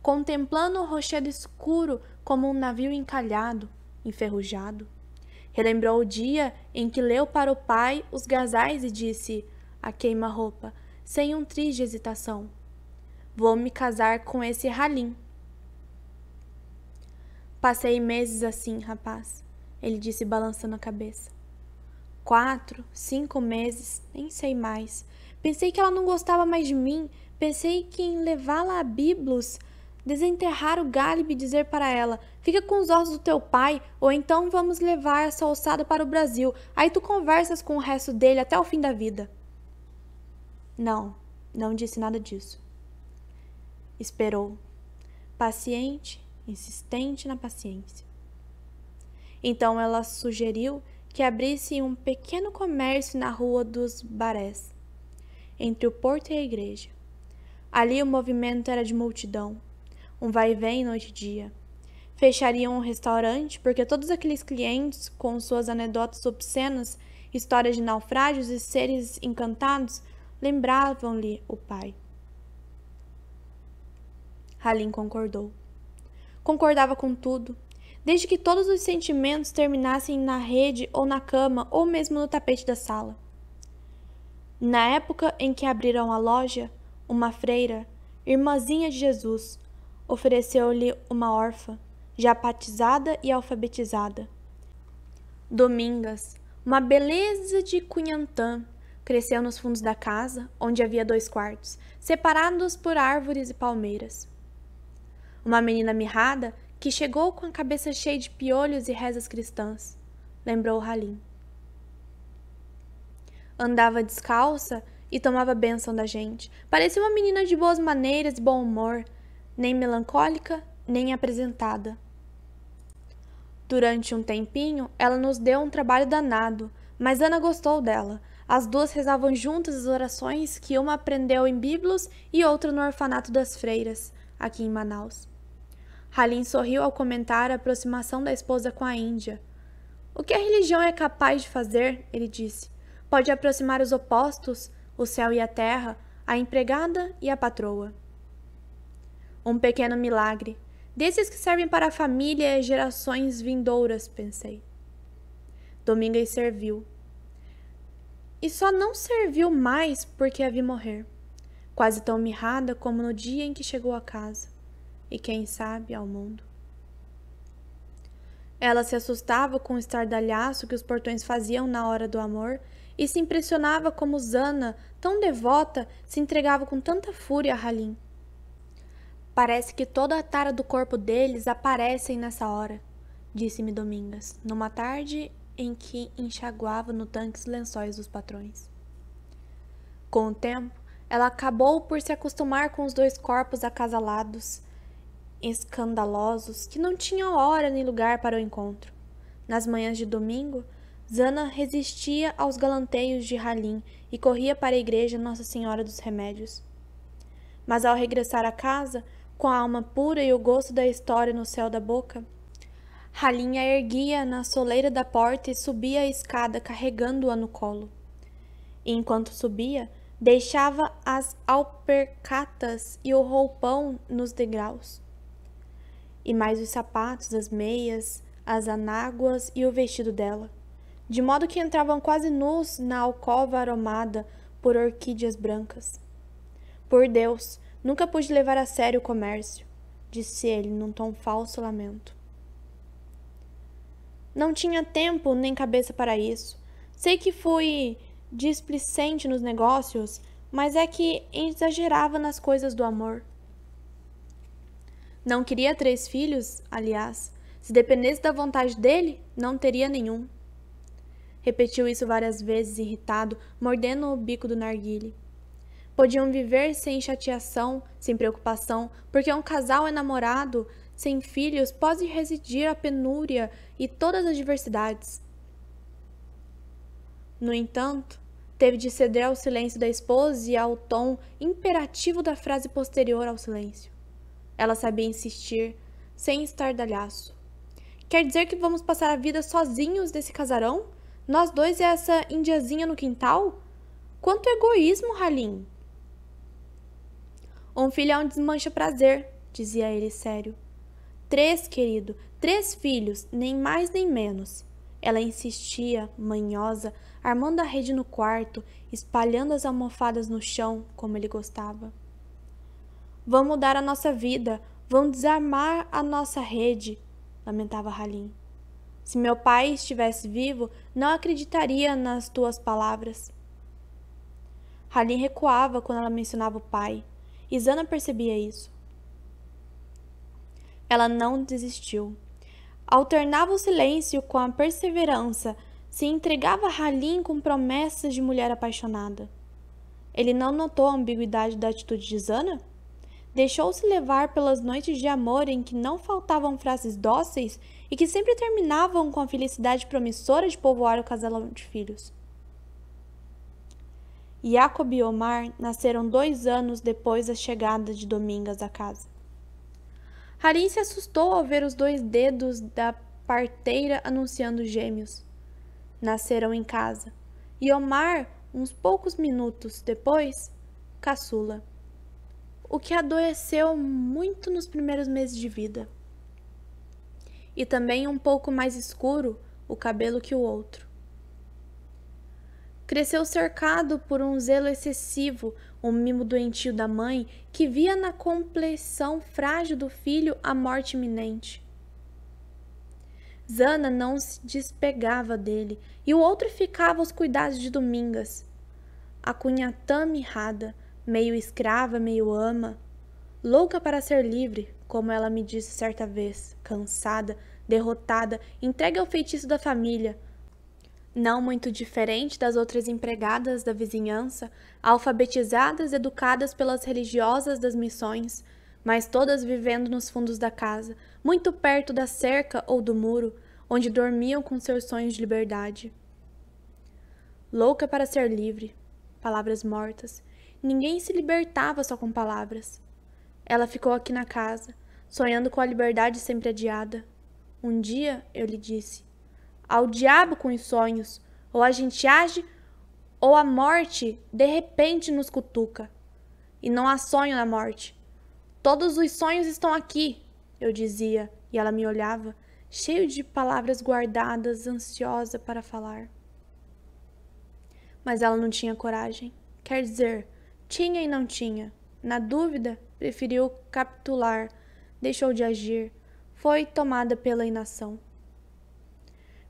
contemplando o rochedo escuro como um navio encalhado, enferrujado. Relembrou o dia em que leu para o pai os gazais e disse, a queima-roupa, sem um triz de hesitação, vou me casar com esse Halim. Passei meses assim, rapaz, ele disse balançando a cabeça. 4, 5 meses, nem sei mais. Pensei que ela não gostava mais de mim, pensei que em levá-la a Biblos, desenterrar o Galib e dizer para ela, fica com os ossos do teu pai, ou então vamos levar essa ossada para o Brasil, aí tu conversas com o resto dele até o fim da vida. Não disse nada disso. Esperou, paciente, insistente na paciência. Então ela sugeriu que abrisse um pequeno comércio na rua dos Barés. entre o porto e a igreja. Ali o movimento era de multidão, um vai-vem noite e dia. Fechariam um restaurante porque todos aqueles clientes, com suas anedotas obscenas, histórias de naufrágios e seres encantados, lembravam-lhe o pai. Halim concordou. Concordava com tudo, desde que todos os sentimentos terminassem na rede ou na cama ou mesmo no tapete da sala. Na época em que abriram a loja, uma freira, irmãzinha de Jesus, ofereceu-lhe uma órfã, já batizada e alfabetizada. Domingas, uma beleza de Cunhantã, cresceu nos fundos da casa, onde havia 2 quartos, separados por árvores e palmeiras. Uma menina mirrada que chegou com a cabeça cheia de piolhos e rezas cristãs, lembrou Halim. Andava descalça e tomava bênção da gente. Parecia uma menina de boas maneiras e bom humor, nem melancólica, nem apresentada. Durante um tempinho, ela nos deu um trabalho danado, mas Ana gostou dela. As duas rezavam juntas as orações que uma aprendeu em Biblos e outra no orfanato das freiras, aqui em Manaus. Halim sorriu ao comentar a aproximação da esposa com a Índia. O que a religião é capaz de fazer, ele disse, pode aproximar os opostos, o céu e a terra, a empregada e a patroa. Um pequeno milagre, desses que servem para a família e gerações vindouras, pensei. Domingas serviu. E só não serviu mais porque a vi morrer, quase tão mirrada como no dia em que chegou a casa, e quem sabe ao mundo. Ela se assustava com o estardalhaço que os portões faziam na hora do amor e se impressionava como Zana, tão devota, se entregava com tanta fúria a Halim. Parece que toda a tara do corpo deles aparecem nessa hora, disse-me Domingas, numa tarde em que enxaguava no tanque os lençóis dos patrões. Com o tempo, ela acabou por se acostumar com os 2 corpos acasalados, escandalosos, que não tinham hora nem lugar para o encontro. Nas manhãs de domingo, Zana resistia aos galanteios de Halim e corria para a igreja Nossa Senhora dos Remédios. Mas ao regressar a casa, com a alma pura e o gosto da história no céu da boca, Halim a erguia na soleira da porta e subia a escada carregando-a no colo. E enquanto subia, deixava as alpercatas e o roupão nos degraus. E mais os sapatos, as meias, as anáguas e o vestido dela, de modo que entravam quase nus na alcova aromada por orquídeas brancas. Por Deus, nunca pude levar a sério o comércio, disse ele num tom falso lamento. Não tinha tempo nem cabeça para isso. Sei que fui displicente nos negócios, mas é que exagerava nas coisas do amor. Não queria 3 filhos, aliás. Se dependesse da vontade dele, não teria nenhum. Repetiu isso várias vezes, irritado, mordendo o bico do narguile. Podiam viver sem chateação, sem preocupação, porque um casal enamorado, sem filhos, pode residir a penúria e todas as diversidades. No entanto, teve de ceder ao silêncio da esposa e ao tom imperativo da frase posterior ao silêncio. Ela sabia insistir, sem estardalhaço. Quer dizer que vamos passar a vida sozinhos nesse casarão? Nós 2 e essa indiazinha no quintal? Quanto egoísmo, Halim! Um filho é um desmancha-prazer, dizia ele sério. 3, querido, 3 filhos, nem mais nem menos. Ela insistia, manhosa, armando a rede no quarto, espalhando as almofadas no chão, como ele gostava. Vão mudar a nossa vida, vão desarmar a nossa rede, lamentava Halim. Se meu pai estivesse vivo, não acreditaria nas tuas palavras. Halim recuava quando ela mencionava o pai, e Zana percebia isso. Ela não desistiu. Alternava o silêncio com a perseverança, se entregava a Halim com promessas de mulher apaixonada. Ele não notou a ambiguidade da atitude de Zana? Deixou-se levar pelas noites de amor em que não faltavam frases dóceis e que sempre terminavam com a felicidade promissora de povoar o casal de filhos. Jacob e Omar nasceram 2 anos depois da chegada de Domingas à casa. Halim se assustou ao ver os 2 dedos da parteira anunciando gêmeos. Nasceram em casa, e Omar, uns poucos minutos depois, caçula, o que adoeceu muito nos primeiros meses de vida. E também um pouco mais escuro o cabelo que o outro. Cresceu cercado por um zelo excessivo, um mimo doentio da mãe que via na compleição frágil do filho a morte iminente. Zana não se despegava dele e o outro ficava aos cuidados de Domingas. A cunhatã mirrada, meio escrava, meio ama, louca para ser livre, como ela me disse certa vez, cansada, derrotada, entregue ao feitiço da família. Não muito diferente das outras empregadas da vizinhança, alfabetizadas, educadas pelas religiosas das missões, mas todas vivendo nos fundos da casa, muito perto da cerca ou do muro, onde dormiam com seus sonhos de liberdade. Louca para ser livre, palavras mortas, ninguém se libertava só com palavras. Ela ficou aqui na casa, sonhando com a liberdade sempre adiada. Um dia, eu lhe disse, ao diabo com os sonhos, ou a gente age, ou a morte de repente nos cutuca. E não há sonho na morte. Todos os sonhos estão aqui, eu dizia, e ela me olhava, cheio de palavras guardadas, ansiosa para falar. Mas ela não tinha coragem. Quer dizer, tinha e não tinha. Na dúvida, preferiu capitular, deixou de agir, foi tomada pela inação.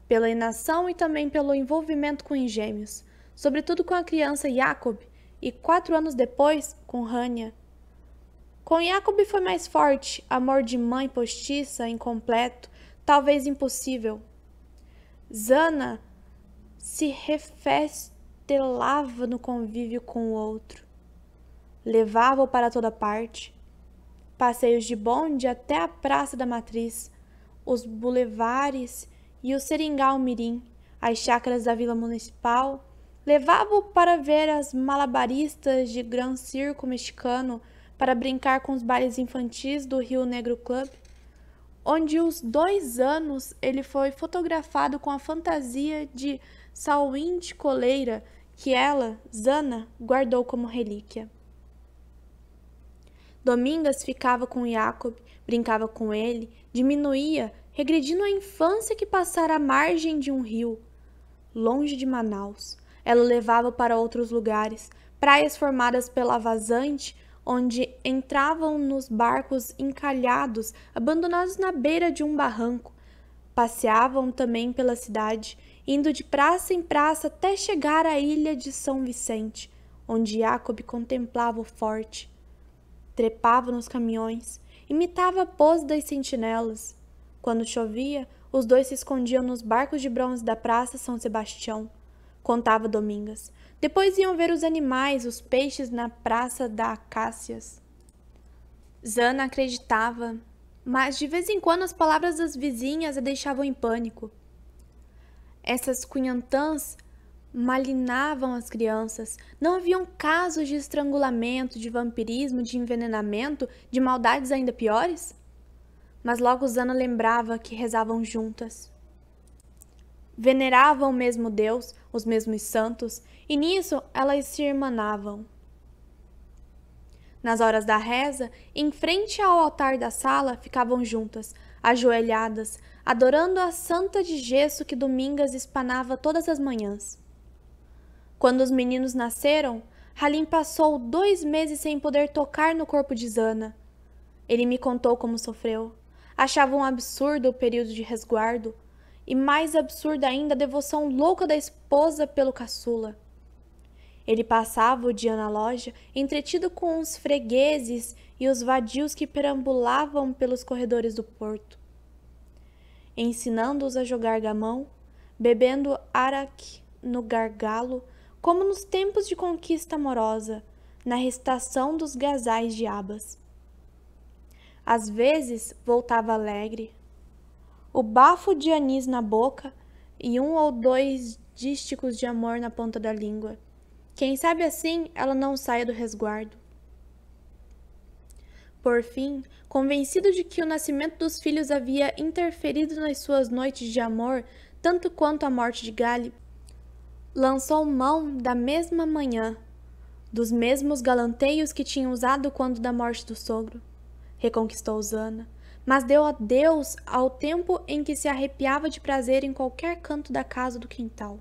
Pela inação e também pelo envolvimento com os gêmeos, sobretudo com a criança Jacob, e 4 anos depois, com Hania. Com Jacob foi mais forte, amor de mãe postiça, incompleto, talvez impossível. Zana se refestelava no convívio com o outro. Levava-o para toda parte. Passeios de bonde até a Praça da Matriz, os bulevares e o Seringal Mirim, as chácaras da Vila Municipal. Levava-o para ver as malabaristas de Gran Circo Mexicano, para brincar com os bailes infantis do Rio Negro Club, onde aos 2 anos ele foi fotografado com a fantasia de Salween de coleira que ela, Zana, guardou como relíquia. Domingas ficava com Jacob, brincava com ele, diminuía, regredindo à infância que passara à margem de um rio, longe de Manaus. Ela o levava para outros lugares, praias formadas pela vazante, onde entravam nos barcos encalhados, abandonados na beira de um barranco. Passeavam também pela cidade, indo de praça em praça até chegar à ilha de São Vicente, onde Jacob contemplava o forte. Trepava nos caminhões, imitava a pose das sentinelas. Quando chovia, os 2 se escondiam nos barcos de bronze da Praça São Sebastião, contava Domingas. Depois iam ver os animais, os peixes na Praça da Acácias. Zana acreditava, mas de vez em quando as palavras das vizinhas a deixavam em pânico. Essas cunhantãs malinavam as crianças. Não haviam casos de estrangulamento, de vampirismo, de envenenamento, de maldades ainda piores? Mas logo Zana lembrava que rezavam juntas. Veneravam o mesmo Deus, os mesmos santos, e nisso elas se irmanavam. Nas horas da reza, em frente ao altar da sala, ficavam juntas, ajoelhadas, adorando a santa de gesso que Domingas espanava todas as manhãs. Quando os meninos nasceram, Halim passou 2 meses sem poder tocar no corpo de Zana. Ele me contou como sofreu. Achava um absurdo o período de resguardo, e mais absurda ainda a devoção louca da esposa pelo caçula. Ele passava o dia na loja, entretido com os fregueses e os vadios que perambulavam pelos corredores do porto, ensinando-os a jogar gamão, bebendo araque no gargalo, como nos tempos de conquista amorosa, na recitação dos gazais de abas. Às vezes voltava alegre, o bafo de anis na boca e 1 ou 2 dísticos de amor na ponta da língua. Quem sabe assim ela não saia do resguardo. Por fim, convencido de que o nascimento dos filhos havia interferido nas suas noites de amor, tanto quanto a morte de Galli, lançou mão da mesma manhã, dos mesmos galanteios que tinha usado quando da morte do sogro. Reconquistou Zana, mas deu adeus ao tempo em que se arrepiava de prazer em qualquer canto da casa ou do quintal.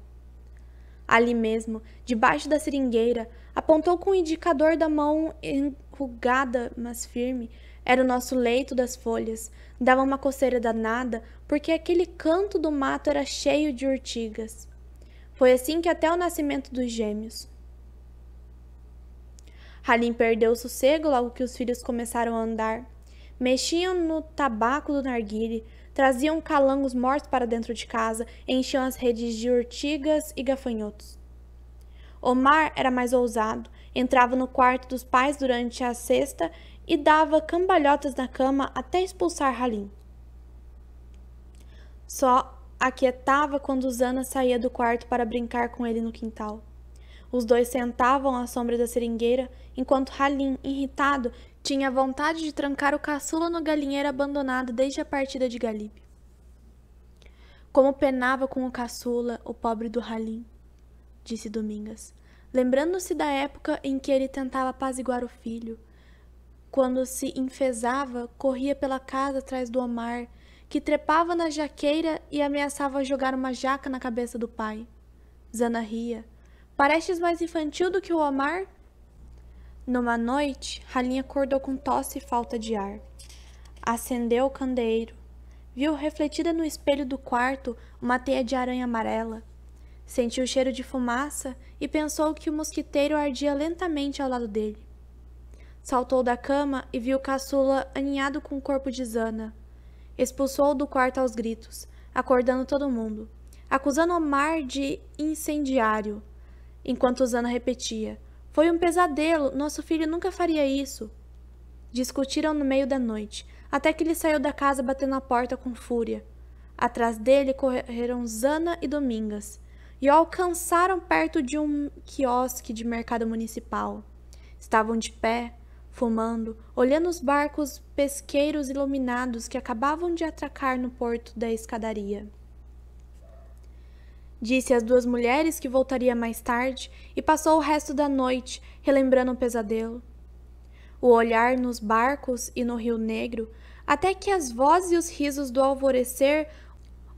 Ali mesmo, debaixo da seringueira, apontou com o indicador da mão enrugada, mas firme. Era o nosso leito das folhas. Dava uma coceira danada, porque aquele canto do mato era cheio de urtigas. Foi assim que até o nascimento dos gêmeos. Halim perdeu o sossego logo que os filhos começaram a andar. Mexiam no tabaco do narguile, traziam calangos mortos para dentro de casa, enchiam as redes de urtigas e gafanhotos. Omar era mais ousado, entrava no quarto dos pais durante a sesta e dava cambalhotas na cama até expulsar Halim. Só aquietava quando Zana saía do quarto para brincar com ele no quintal. Os dois sentavam à sombra da seringueira, enquanto Halim, irritado, tinha vontade de trancar o caçula no galinheiro abandonado desde a partida de Galib. Como penava com o caçula, o pobre do Halim, disse Domingas, lembrando-se da época em que ele tentava apaziguar o filho. Quando se enfezava, corria pela casa atrás do Omar, que trepava na jaqueira e ameaçava jogar uma jaca na cabeça do pai. Zana ria. Pareces mais infantil do que o Omar? Numa noite, Halim acordou com tosse e falta de ar. Acendeu o candeeiro. Viu refletida no espelho do quarto uma teia de aranha amarela. Sentiu o cheiro de fumaça e pensou que o mosquiteiro ardia lentamente ao lado dele. Saltou da cama e viu o caçula aninhado com o corpo de Zana. Expulsou-o do quarto aos gritos, acordando todo mundo, acusando Omar de incendiário, enquanto Zana repetia: "Foi um pesadelo, nosso filho nunca faria isso." Discutiram no meio da noite, até que ele saiu da casa batendo a porta com fúria. Atrás dele correram Zana e Domingas, e o alcançaram perto de um quiosque de mercado municipal. Estavam de pé, fumando, olhando os barcos pesqueiros iluminados que acabavam de atracar no porto da escadaria. Disse às duas mulheres que voltaria mais tarde e passou o resto da noite relembrando o pesadelo. O olhar nos barcos e no Rio Negro, até que as vozes e os risos do alvorecer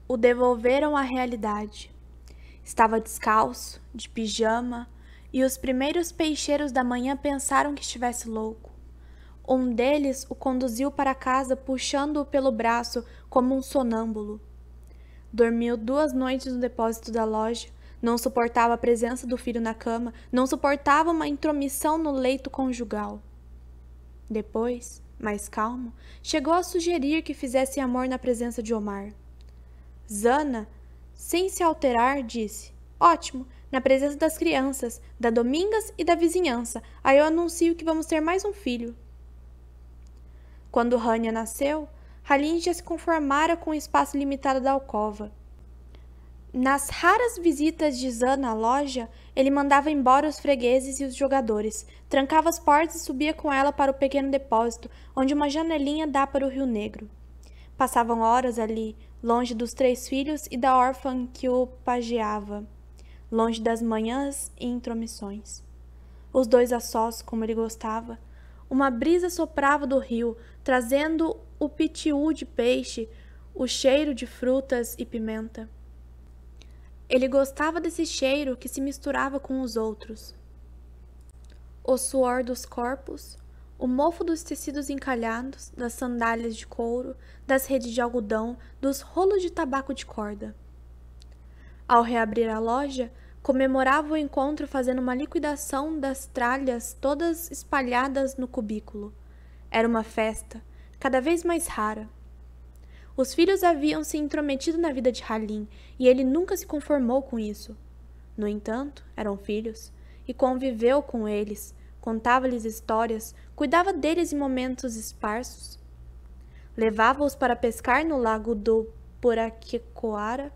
o devolveram à realidade. Estava descalço, de pijama, e os primeiros peixeiros da manhã pensaram que estivesse louco. Um deles o conduziu para casa puxando-o pelo braço como um sonâmbulo. Dormiu 2 noites no depósito da loja, não suportava a presença do filho na cama, não suportava uma intromissão no leito conjugal. Depois, mais calmo, chegou a sugerir que fizessem amor na presença de Omar. Zana, sem se alterar, disse: "Ótimo, na presença das crianças, da Domingas e da vizinhança. Aí eu anuncio que vamos ter mais um filho." Quando Rania nasceu, Halim já se conformara com o espaço limitado da alcova. Nas raras visitas de Zana à loja, ele mandava embora os fregueses e os jogadores, trancava as portas e subia com ela para o pequeno depósito, onde uma janelinha dá para o Rio Negro. Passavam horas ali, longe dos 3 filhos e da órfã que o pajeava, longe das manhãs e intromissões. Os dois a sós, como ele gostava. Uma brisa soprava do rio, trazendo o pitiu de peixe, o cheiro de frutas e pimenta. Ele gostava desse cheiro que se misturava com os outros. O suor dos corpos, o mofo dos tecidos encalhados, das sandálias de couro, das redes de algodão, dos rolos de tabaco de corda. Ao reabrir a loja, comemorava o encontro fazendo uma liquidação das tralhas todas espalhadas no cubículo. Era uma festa, cada vez mais rara. Os filhos haviam se intrometido na vida de Halim, e ele nunca se conformou com isso. No entanto, eram filhos, e conviveu com eles, contava-lhes histórias, cuidava deles em momentos esparsos. Levava-os para pescar no lago do Puraquecoara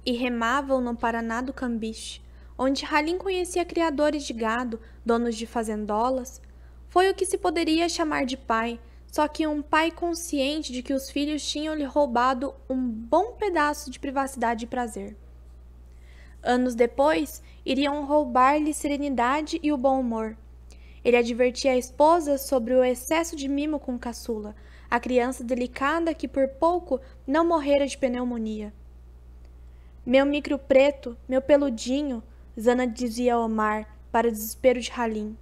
e remavam no Paraná do Cambiche, onde Halim conhecia criadores de gado, donos de fazendolas. Foi o que se poderia chamar de pai, só que um pai consciente de que os filhos tinham lhe roubado um bom pedaço de privacidade e prazer. Anos depois, iriam roubar-lhe serenidade e o bom humor. Ele advertia a esposa sobre o excesso de mimo com caçula, a criança delicada que por pouco não morrera de pneumonia. Meu micro preto, meu peludinho, Zana dizia a Omar, para desespero de Halim.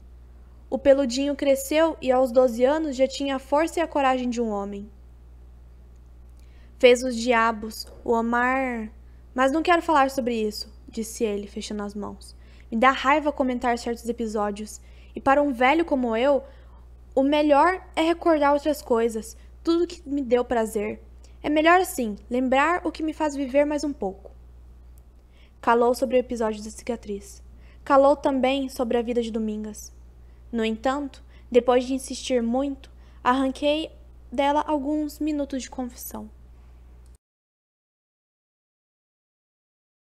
O peludinho cresceu e aos 12 anos já tinha a força e a coragem de um homem. Fez os diabos, o Omar... Mas não quero falar sobre isso, disse ele, fechando as mãos. Me dá raiva comentar certos episódios. E para um velho como eu, o melhor é recordar outras coisas, tudo que me deu prazer. É melhor assim, lembrar o que me faz viver mais um pouco. Calou sobre o episódio da cicatriz. Calou também sobre a vida de Domingas. No entanto, depois de insistir muito, arranquei dela alguns minutos de confissão.